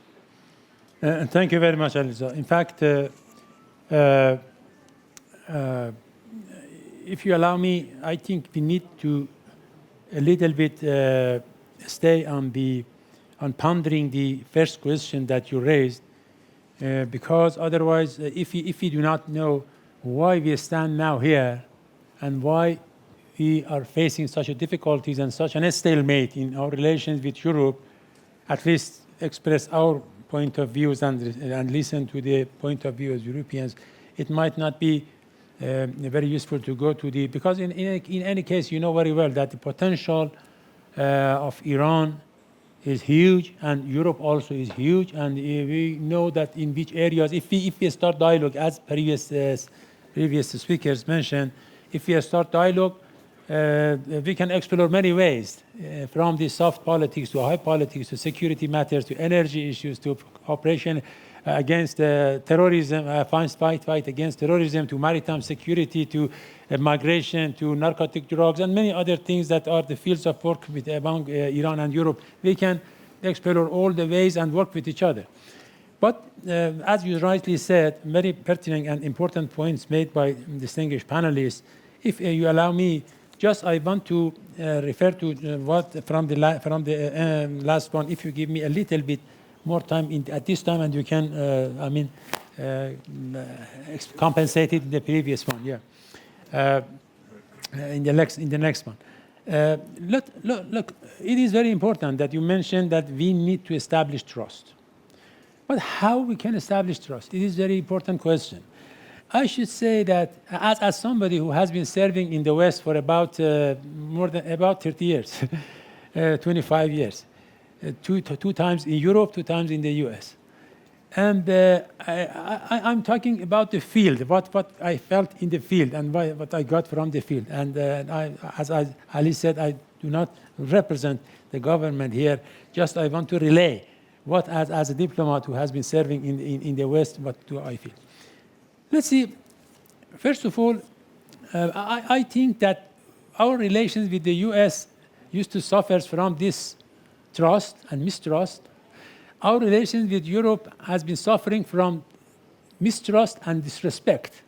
Speaker 4: Thank you very much, Alireza. In fact, if you allow me, I think we need to a little bit stay on pondering the first question that you raised, because otherwise, if we do not know why we stand now here and why we are facing such a difficulties and such a stalemate in our relations with Europe, at least express our point of views and listen to the point of view as Europeans, it might not be very useful to go to the, because in any case, you know very well that the potential of Iran is huge, and Europe also is huge, and we know that in which areas, if we start dialogue, as previous speakers mentioned, if we start dialogue, we can explore many ways, from the soft politics to high politics to security matters to energy issues to cooperation against terrorism, fight against terrorism, to maritime security, to migration, to narcotic drugs, and many other things that are the fields of work among Iran and Europe. We can explore all the ways and work with each other. But as you rightly said, very pertinent and important points made by distinguished panelists. If you allow me, just I want to refer to what from the last one. If you give me a little bit more time at this time, and you can, compensate it in the previous one. Yeah, in the next one. Look, it is very important that you mentioned that we need to establish trust. But how we can establish trust? It is a very important question. I should say that as somebody who has been serving in the West for about 30 years, 25 years, two times in Europe, 2 times in the US. And I'm talking about the field, what I felt in the field and what I got from the field. And as Ali said, I do not represent the government here. Just I want to relay what, as a diplomat who has been serving in the West, what do I feel. Let's see. First of all, I think that our relations with the US used to suffer from this trust and mistrust. Our relations with Europe has been suffering from mistrust and disrespect.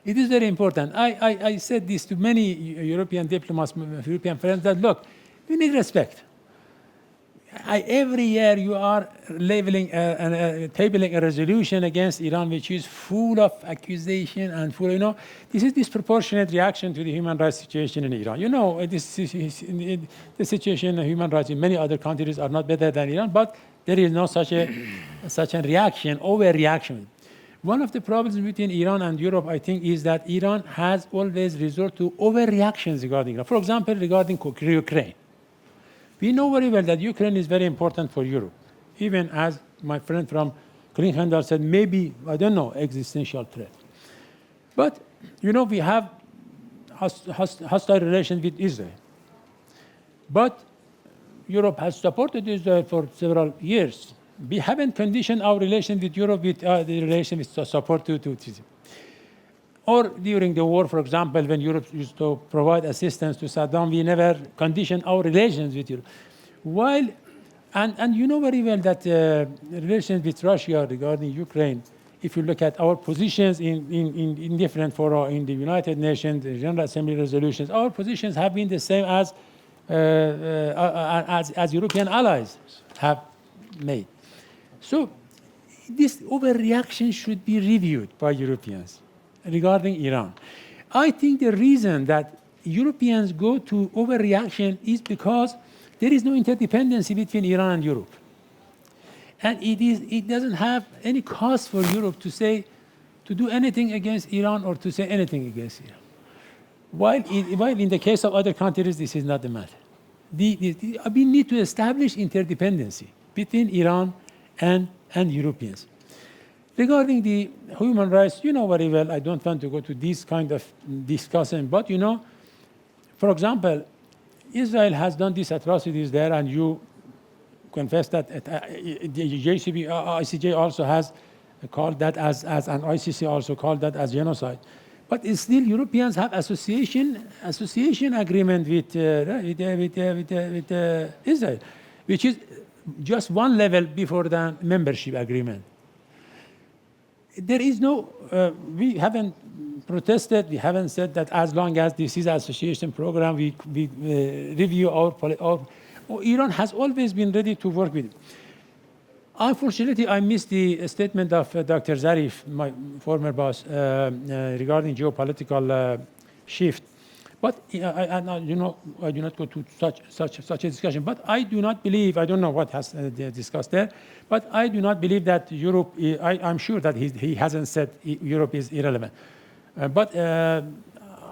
Speaker 4: It is very important. I said this to many European diplomats, European friends, that look, we need respect. Every year you are tabling a resolution against Iran, which is full of accusation and full, this is disproportionate reaction to the human rights situation in Iran. The situation of human rights in many other countries are not better than Iran, but there is no such a reaction, overreaction. One of the problems between Iran and Europe, I think, is that Iran has always resorted to overreactions regarding Iran. For example, regarding Ukraine. We know very well that Ukraine is very important for Europe, even as my friend from Clingendael said, maybe, I don't know, existential threat. But, we have hostile relations with Israel. But Europe has supported Israel for several years. We haven't conditioned our relations with Europe with the relation with support to Israel. Or during the war, for example, when Europe used to provide assistance to Saddam, we never conditioned our relations with Europe. And you know very well that relations with Russia regarding Ukraine, if you look at our positions in different fora, in the United Nations, the General Assembly resolutions, our positions have been the same as European allies have made. So this overreaction should be reviewed by Europeans regarding Iran. I think the reason that Europeans go to overreaction is because there is no interdependency between Iran and Europe. And it doesn't have any cause for Europe to do anything against Iran or to say anything against Iran. While in the case of other countries, this is not the matter. We need to establish interdependency between Iran and Europeans. Regarding the human rights, you know very well, I don't want to go to this kind of discussion, but for example, Israel has done these atrocities there, and you confess that the ICJ also has called that as an ICC also called that as genocide. But still, Europeans have association agreement with Israel, which is just one level before the membership agreement. there is no, we haven't protested, we haven't said that as long as this is an association program, we review Iran has always been ready to work with it. Unfortunately, I missed the statement of Dr. Zarif, my former boss, regarding geopolitical shift. But I do not go to such a discussion. But I do not believe, I don't know what has discussed there, but I do not believe that Europe, I'm sure that he hasn't said Europe is irrelevant. But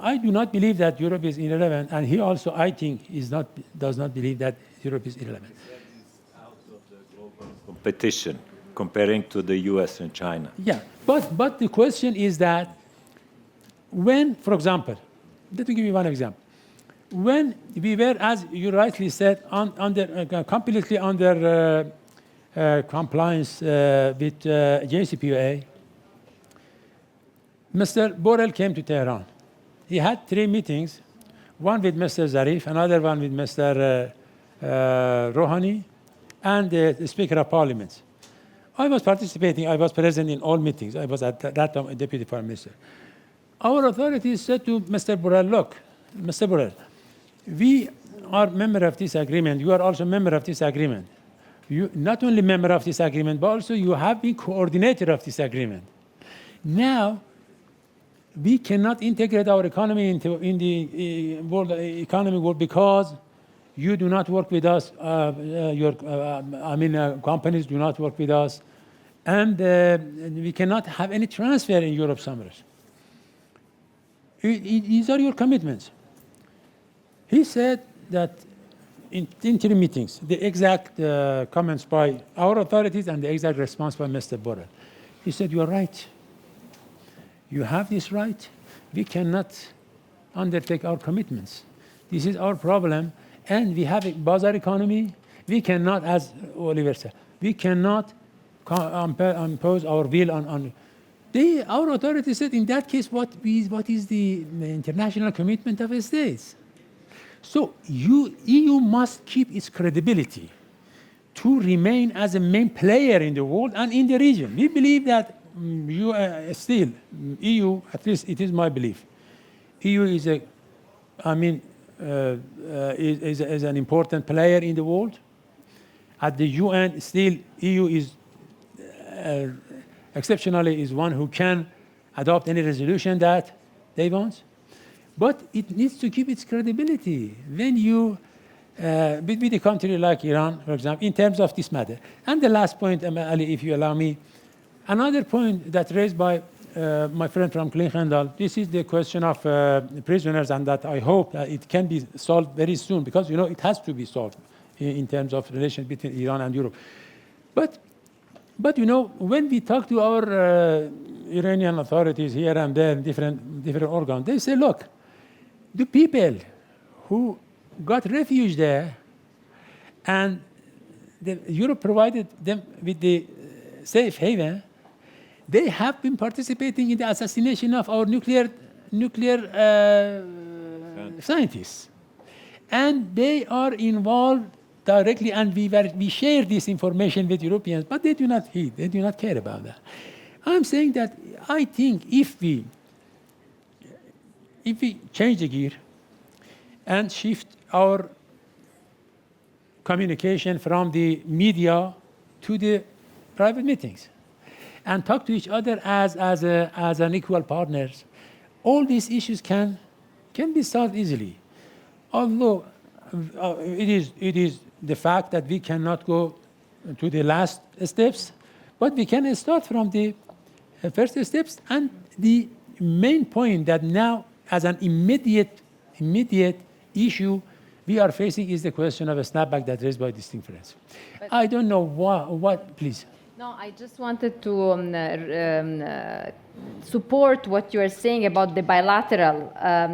Speaker 4: I do not believe that Europe is irrelevant, and he also, I think, does not believe that Europe is irrelevant.
Speaker 2: Out of the global competition, comparing to the US and China.
Speaker 4: Yeah, but the question is that when, for example, let me give you one example. When we were, as you rightly said, completely under compliance with JCPOA, Mr. Borrell came to Tehran. He had 3 meetings, one with Mr. Zarif, another one with Mr. Rouhani, and the Speaker of Parliament. I was participating, I was present in all meetings. I was at that time a Deputy Prime Minister. Our authorities said to Mr. Borrell, look, Mr. Borrell, we are member of this agreement. You are also member of this agreement. You not only member of this agreement, but also you have been coordinator of this agreement. Now, we cannot integrate our economy in the world economy because you do not work with us. Companies do not work with us, and we cannot have any transfer in Europe summers. These are your commitments. He said that in 3 meetings, the exact comments by our authorities and the exact response by Mr. Borrell. He said, you are right. You have this right. We cannot undertake our commitments. This is our problem. And we have a bazaar economy. We cannot, as Oliver said, we cannot impose our will on. Our authorities said, in that case, what is the international commitment of the states? So EU must keep its credibility to remain as a main player in the world and in the region. We believe that still, EU, at least it is my belief, EU is is an important player in the world. At the UN, still, EU is exceptionally is one who can adopt any resolution that they want. But it needs to keep its credibility when you, with a country like Iran, for example, in terms of this matter. And the last point, Ali, if you allow me, another point that raised by my friend from Clingendael, this is the question of prisoners, and that I hope that it can be solved very soon, because, it has to be solved in terms of relations between Iran and Europe. But when we talk to our Iranian authorities here and there, different organs, they say, look, the people who got refuge there and Europe provided them with the safe haven, they have been participating in the assassination of our nuclear scientists. And they are involved directly, and we share this information with Europeans, but they do not heed, they do not care about that. I'm saying that I think if we change the gear and shift our communication from the media to the private meetings and talk to each other as an equal partners, all these issues can be solved easily. Although it is the fact that we cannot go to the last steps, but we can start from the first steps. And the main point that now, as an immediate issue we are facing, is the question of a snapback that raised by distinct friends. I don't know what, please.
Speaker 7: No, I just wanted to support what you are saying about the bilateral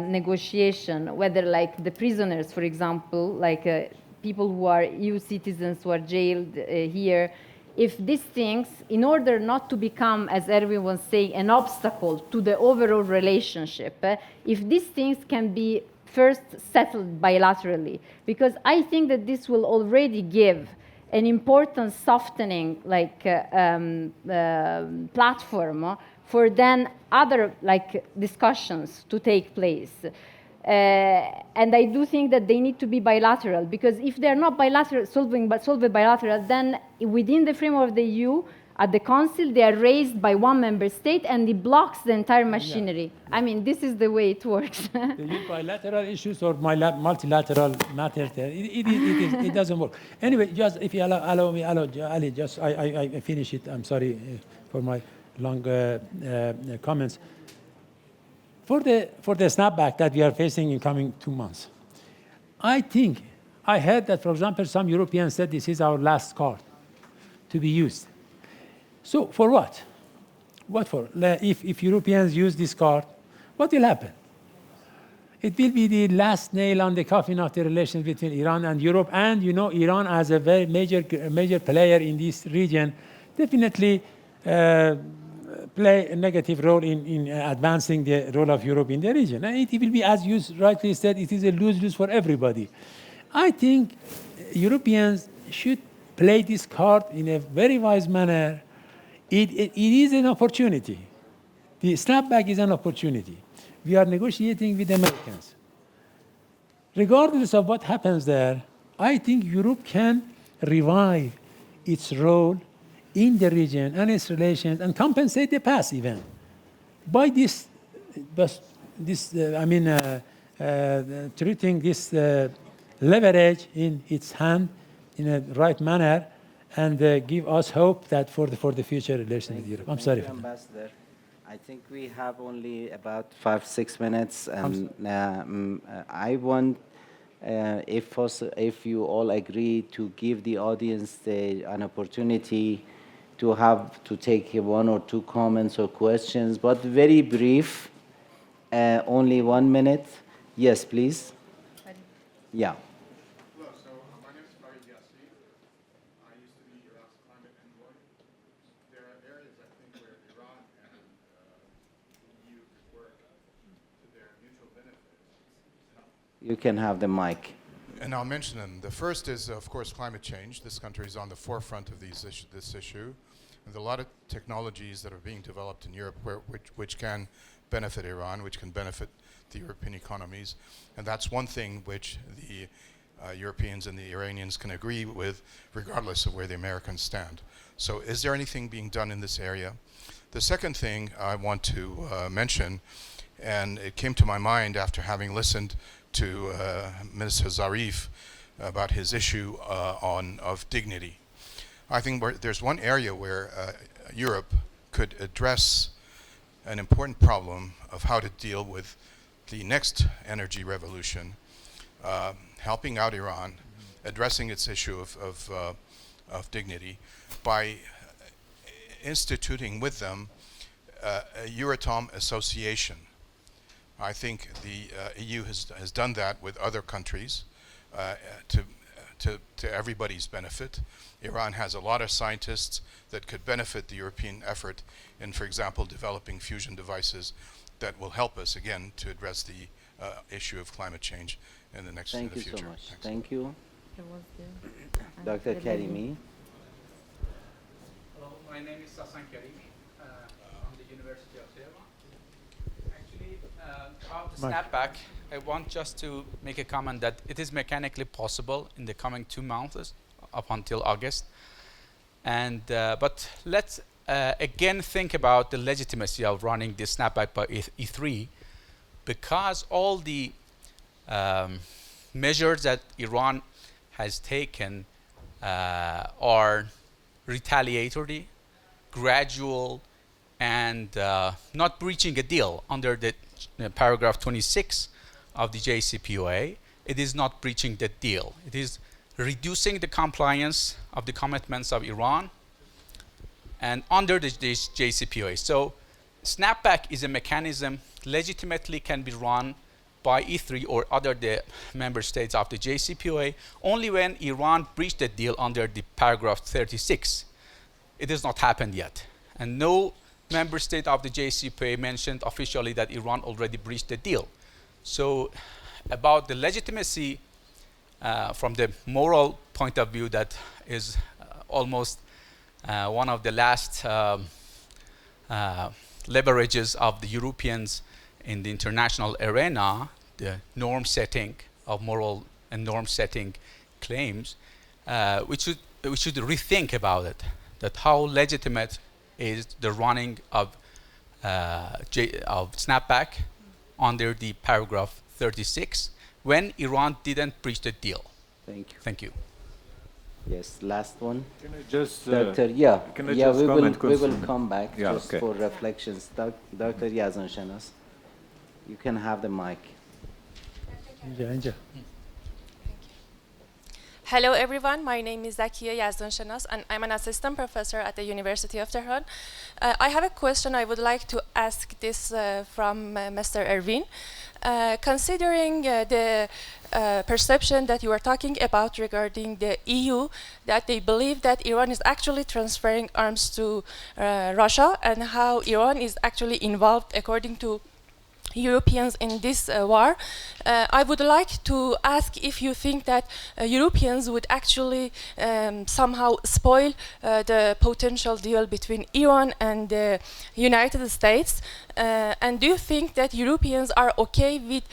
Speaker 7: negotiation, whether like the prisoners, for example, like people who are EU citizens who are jailed here, if these things, in order not to become, as Erwin was saying, an obstacle to the overall relationship, if these things can be first settled bilaterally, because I think that this will already give an important softening platform for then other discussions to take place. And I do think that they need to be bilateral, because if they're not bilateral, solved bilateral, then within the framework of the EU, at the Council, they are raised by one member state, and it blocks the entire machinery.
Speaker 4: Yeah.
Speaker 7: I mean, this is the way it works.
Speaker 4: The bilateral issues or multilateral matters there. It doesn't work. Anyway, just if you allow me, Ali, just I finish it. I'm sorry for my long comments. For the snapback that we are facing in coming 2 months, I think I heard that, for example, some Europeans said this is our last card to be used. So for what? What for? If Europeans use this card, what will happen? It will be the last nail on the coffin of the relations between Iran and Europe. And you know, Iran, as a very major player in this region, definitely play a negative role in advancing the role of Europe in the region. And it will be, as you rightly said, it is a lose-lose for everybody. I think Europeans should play this card in a very wise manner. It is an opportunity. The snapback is an opportunity. We are negotiating with the Americans. Regardless of what happens there, I think Europe can revive its role in the region and its relations and compensate the past even by treating this leverage in its hand in a right manner, and give us hope that for the future relations with Europe. I'm sorry.
Speaker 1: Thank you, Ambassador. I think we have only about 5-6 minutes, and I want, if you all agree, to give the audience an opportunity to take 1 or 2 comments or questions, but very brief, only 1 minute. Yes, please. Yeah. You can have the mic.
Speaker 8: And I'll mention them. The first is, of course, climate change. This country is on the forefront of this issue. And there are a lot of technologies that are being developed in Europe which can benefit Iran, which can benefit the European economies. And that's one thing which the Europeans and the Iranians can agree with, regardless of where the Americans stand. So is there anything being done in this area? The second thing I want to mention, and it came to my mind after having listened to Minister Zarif about his issue of dignity. I think there's one area where Europe could address an important problem of how to deal with the next energy revolution, helping out Iran, addressing its issue of dignity by instituting with them a Euratom association. I think the EU has done that with other countries to everybody's benefit. Iran has a lot of scientists that could benefit the European effort in, for example, developing fusion devices that will help us, again, to address the issue of climate change in the future.
Speaker 1: Thank you so much.
Speaker 8: Thanks.
Speaker 1: Thank you. Dr. Karimi.
Speaker 9: Hello, my name is Hassan Karimi from the University of Tehran. Actually, about the snapback, I want just to make a comment that it is mechanically possible in the coming 2 months up until August. And but let's again think about the legitimacy of running this snapback by E3, because all the measures that Iran has taken are retaliatory, gradual, and not breaching a deal under the paragraph 26 of the JCPOA. It is not breaching the deal. It is reducing the compliance of the commitments of Iran and under the JCPOA. So snapback is a mechanism legitimately can be run by E3 or other the member states of the JCPOA only when Iran breached the deal under the paragraph 36. It has not happened yet. And no member state of the JCPOA mentioned officially that Iran already breached the deal. So about the legitimacy from the moral point of view that is almost one of the last leverages of the Europeans in the international arena, the norm setting of moral and norm setting claims. We should rethink about it, that how legitimate is the running of snapback under the paragraph 36 when Iran didn't breach the deal.
Speaker 1: Thank you.
Speaker 9: Thank you.
Speaker 1: Yes, last one.
Speaker 2: Can I just,
Speaker 1: Doctor,
Speaker 2: can I just
Speaker 1: we
Speaker 2: comment
Speaker 1: will come back
Speaker 2: Yeah,
Speaker 1: just
Speaker 2: okay.
Speaker 1: for reflections. Dr. Yazan Shanas, you can have the mic.
Speaker 10: Hello everyone, my name is Zakiya Yazdanshanas and I'm an assistant professor at the University of Tehran. I have a question I would like to ask this from Mr. Erwin. Considering the perception that you are talking about regarding the EU, that they believe that Iran is actually transferring arms to Russia and how Iran is actually involved according to Europeans in this war, I would like to ask if you think that Europeans would actually somehow spoil the potential deal between Iran and the United States, and do you think that Europeans are okay with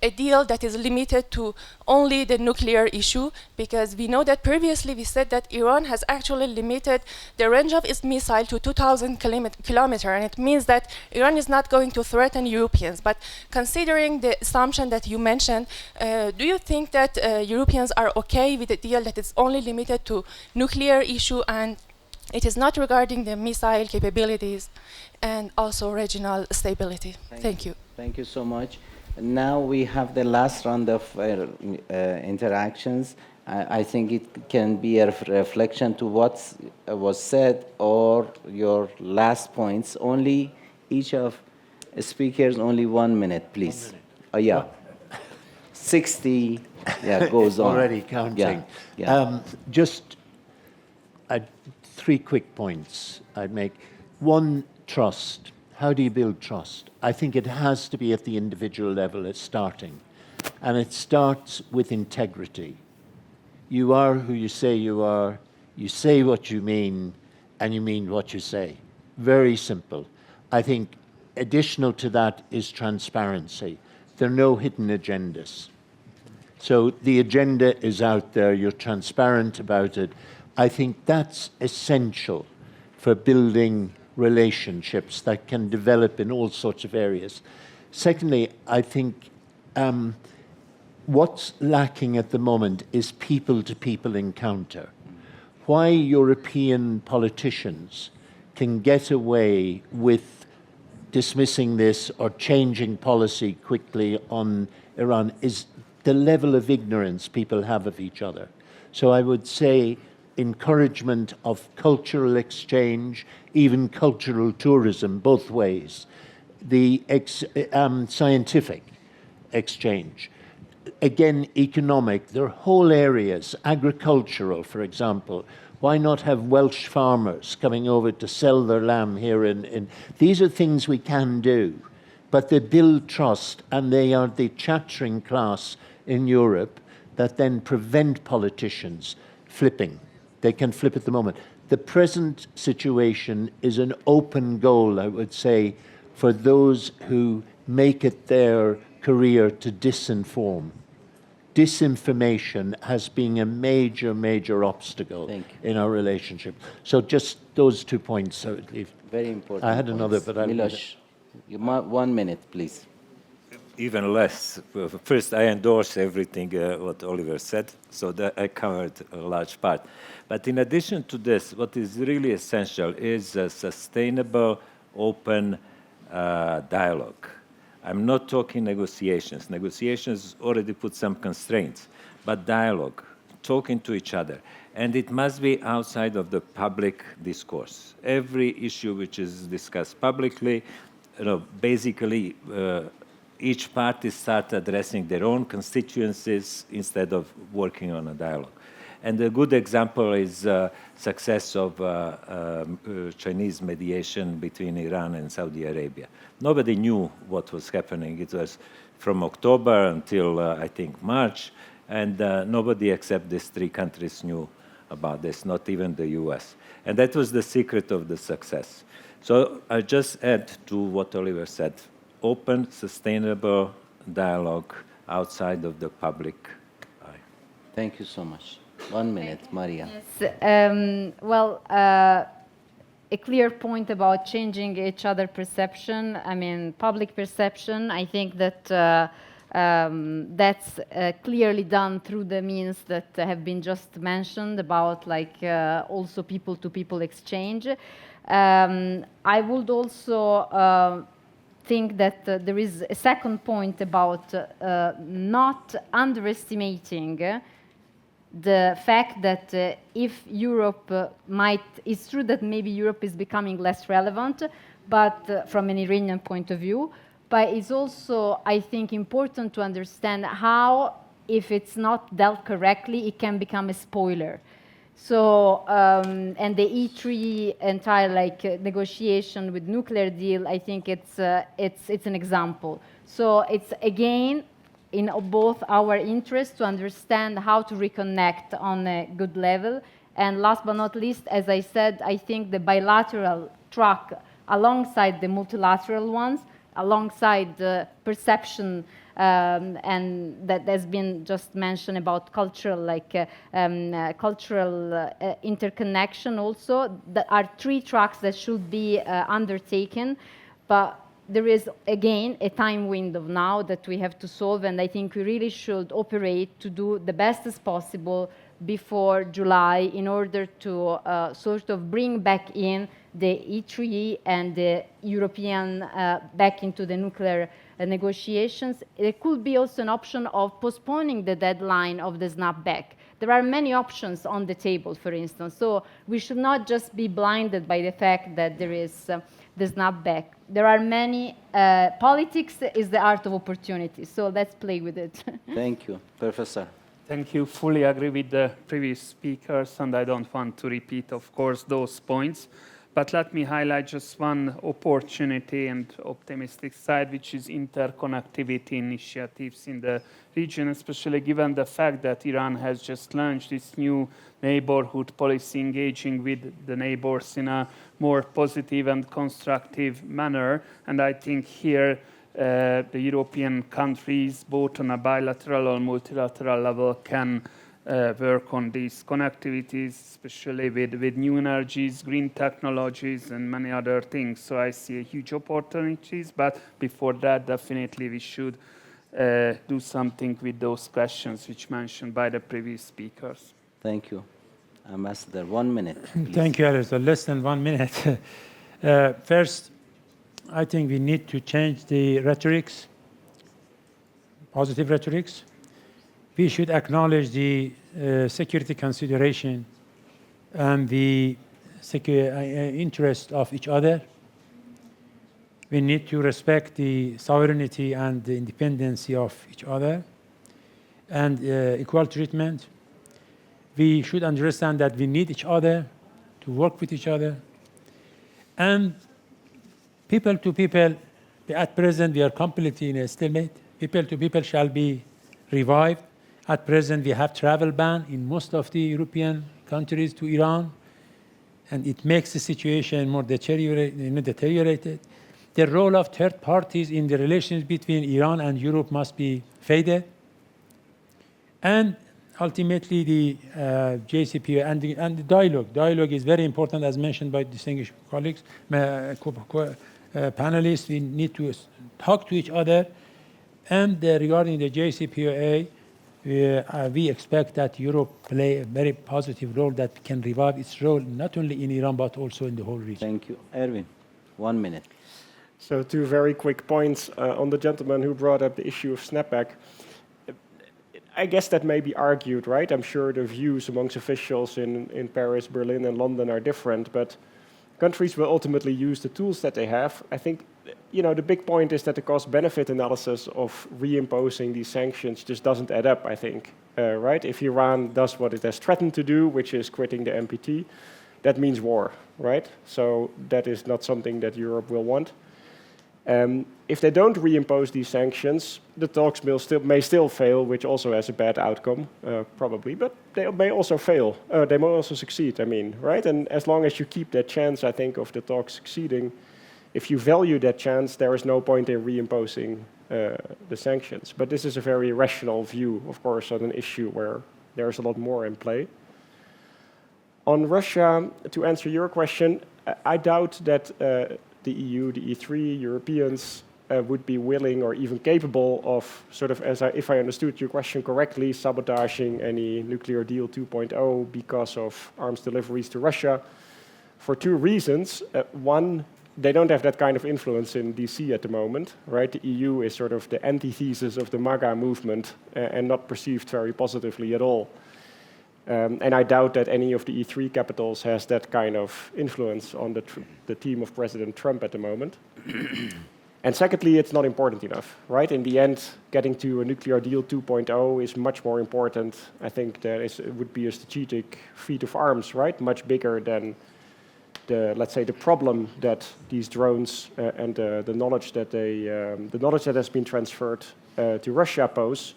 Speaker 10: a deal that is limited to only the nuclear issue, because we know that previously we said that Iran has actually limited the range of its missile to 2,000 kilometers, and it means that Iran is not going to threaten Europeans. But considering the assumption that you mentioned, do you think that Europeans are okay with a deal that is only limited to nuclear issue and it is not regarding the missile capabilities and also regional stability? Thank you.
Speaker 1: Thank you so much. Now we have the last round of interactions. I think it can be a reflection to what was said or your last points. Only each of speakers, only 1 minute, please. Yeah. 60, goes on.
Speaker 5: Already counting.
Speaker 1: Yeah.
Speaker 5: Just 3 quick points I'd make. One, trust. How do you build trust? I think it has to be at the individual level, it's starting. And it starts with integrity. You are who you say what you mean, and you mean what you say. Very simple. I think additional to that is transparency. There are no hidden agendas. So the agenda is out there, you're transparent about it. I think that's essential for building relationships that can develop in all sorts of areas. Secondly, I think what's lacking at the moment is people-to-people encounter. Why European politicians can get away with dismissing this or changing policy quickly on Iran is the level of ignorance people have of each other. So I would say encouragement of cultural exchange, even cultural tourism, both ways. The scientific exchange. Again, economic. There are whole areas, agricultural, for example. Why not have Welsh farmers coming over to sell their lamb here in these are things we can do, but they build trust, and they are the chattering class in Europe that then prevent politicians flipping. They can flip at the moment. The present situation is an open goal, I would say, for those who make it their career to disinform. Disinformation has been a major, major obstacle in our relationship. So just those 2 points I would leave.
Speaker 1: Very important.
Speaker 5: I had another, but I'll...
Speaker 1: Milos, 1 minute, please.
Speaker 2: Even less. First, I endorse everything what Oliver said, so that I covered a large part. But in addition to this, what is really essential is a sustainable, open dialogue. I'm not talking negotiations. Negotiations already put some constraints, but dialogue, talking to each other. And it must be outside of the public discourse. Every issue which is discussed publicly, basically, each party starts addressing their own constituencies instead of working on a dialogue. And a good example is success of Chinese mediation between Iran and Saudi Arabia. Nobody knew what was happening. It was from October until, I think, March. And nobody except these three countries knew about this, not even the US. And that was the secret of the success. So I just add to what Oliver said, open, sustainable dialogue outside of the public eye.
Speaker 1: Thank you so much. 1 minute, Maria.
Speaker 7: Yes. A clear point about changing each other perception. I mean, public perception. I think that that's clearly done through the means that have been just mentioned about, like, also people-to-people exchange. I would also think that there is a second point about not underestimating the fact that if Europe it's true that maybe Europe is becoming less relevant, but from an Iranian point of view, but it's also, I think, important to understand how, if it's not dealt correctly, it can become a spoiler. So, and the E3 entire negotiation with nuclear deal, I think it's an example. So it's again in both our interest to understand how to reconnect on a good level. And last but not least, as I said, I think the bilateral track alongside the multilateral ones, alongside the perception and that has been just mentioned about cultural, cultural interconnection also. There are 3 tracks that should be undertaken, but there is, again, a time window now that we have to solve, and I think we really should operate to do the best as possible before July in order to sort of bring back in the E3 and the European back into the nuclear negotiations. There could be also an option of postponing the deadline of the snapback. There are many options on the table, for instance, so we should not just be blinded by the fact that there is the snapback. There are many, politics is the art of opportunity, so let's play with it.
Speaker 1: Thank you. Professor.
Speaker 3: Thank you. Fully agree with the previous speakers, and I don't want to repeat, of course, those points. But let me highlight just one opportunity and optimistic side, which is interconnectivity initiatives in the region, especially given the fact that Iran has just launched this new neighborhood policy, engaging with the neighbors in a more positive and constructive manner. And I think here the European countries, both on a bilateral or multilateral level, can work on these connectivities, especially with new energies, green technologies, and many other things. So I see huge opportunities, but before that, definitely we should do something with those questions which mentioned by the previous speakers.
Speaker 1: Thank you. Ambassador, 1 minute, please.
Speaker 4: Thank you, Alireza. Less than 1 minute. First, I think we need to change the rhetorics, positive rhetorics. We should acknowledge the security consideration and the interest of each other. We need to respect the sovereignty and the independence of each other and equal treatment. We should understand that we need each other to work with each other. And people to people, at present we are completely in a stalemate. People to people shall be revived. At present, we have travel ban in most of the European countries to Iran, and it makes the situation more deteriorated. The role of third parties in the relations between Iran and Europe must be faded. And ultimately, the JCPOA and the dialogue. Dialogue is very important, as mentioned by distinguished colleagues, panelists. We need to talk to each other. And regarding the JCPOA, we expect that Europe play a very positive role that can revive its role not only in Iran but also in the whole region.
Speaker 1: Thank you. Erwin, 1 minute.
Speaker 6: So 2 very quick points on the gentleman who brought up the issue of snapback. I guess that may be argued, right? I'm sure the views amongst officials in Paris, Berlin, and London are different, but countries will ultimately use the tools that they have. I think, the big point is that the cost-benefit analysis of reimposing these sanctions just doesn't add up, I think, right? If Iran does what it has threatened to do, which is quitting the NPT, that means war, right? So that is not something that Europe will want. If they don't reimpose these sanctions, the talks may still fail, which also has a bad outcome, probably. But they may also fail. They may also succeed, I mean, right? And as long as you keep that chance, I think, of the talks succeeding, if you value that chance, there is no point in reimposing the sanctions. But this is a very rational view, of course, on an issue where there is a lot more in play. On Russia, to answer your question, I doubt that the EU, the E3, Europeans would be willing or even capable of sort of, if I understood your question correctly, sabotaging any nuclear deal 2.0 because of arms deliveries to Russia for two reasons. One, they don't have that kind of influence in DC at the moment, right? The EU is sort of the antithesis of the MAGA movement and not perceived very positively at all. And I doubt that any of the E3 capitals has that kind of influence on the team of President Trump at the moment. And secondly, it's not important enough, right? In the end, getting to a nuclear deal 2.0 is much more important. I think it would be a strategic feat of arms, right? Much bigger than let's say, the problem that these drones and the knowledge that has been transferred to Russia pose.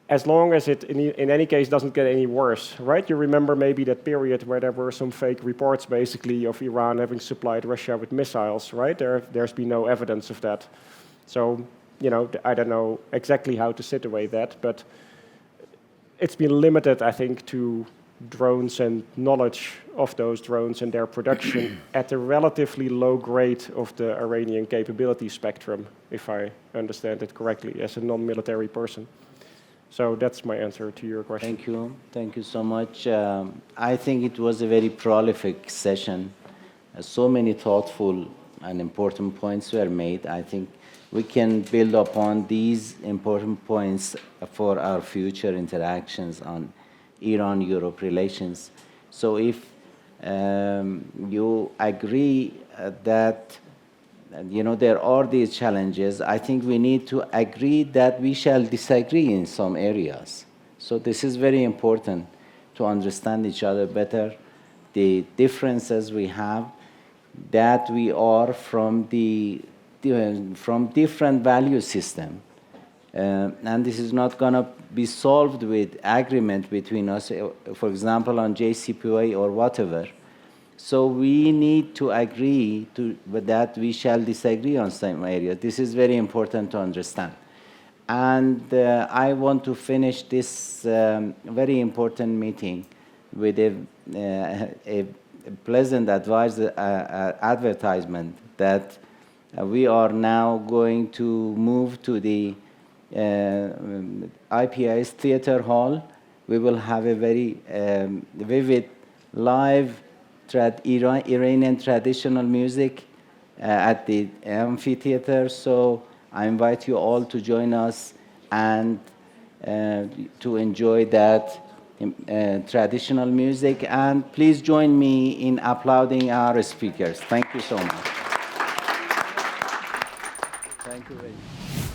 Speaker 6: As long as it, in any case, doesn't get any worse, right? You remember maybe that period where there were some fake reports, basically, of Iran having supplied Russia with missiles, right? There's been no evidence of that. So, you know, I don't know exactly how to situate that, but it's been limited, I think, to drones and knowledge of those drones and their production at a relatively low grade of the Iranian capability spectrum, if I understand it correctly, as a non-military person. So that's my answer to your question.
Speaker 1: Thank you. Thank you so much. I think it was a very prolific session. So many thoughtful and important points were made. I think we can build upon these important points for our future interactions on Iran-Europe relations. So if you agree that there are these challenges, I think we need to agree that we shall disagree in some areas. So this is very important to understand each other better, the differences we have, that we are from different value system. And this is not going to be solved with agreement between us, for example, on JCPOA or whatever. So we need to agree that we shall disagree on some areas. This is very important to understand. And I want to finish this very important meeting with a pleasant advertisement that we are now going to move to the IPIS Theater Hall. We will have a very vivid live Iranian traditional music at the amphitheater. So I invite you all to join us and to enjoy that traditional music. And please join me in applauding our speakers. Thank you so much. Thank you very much.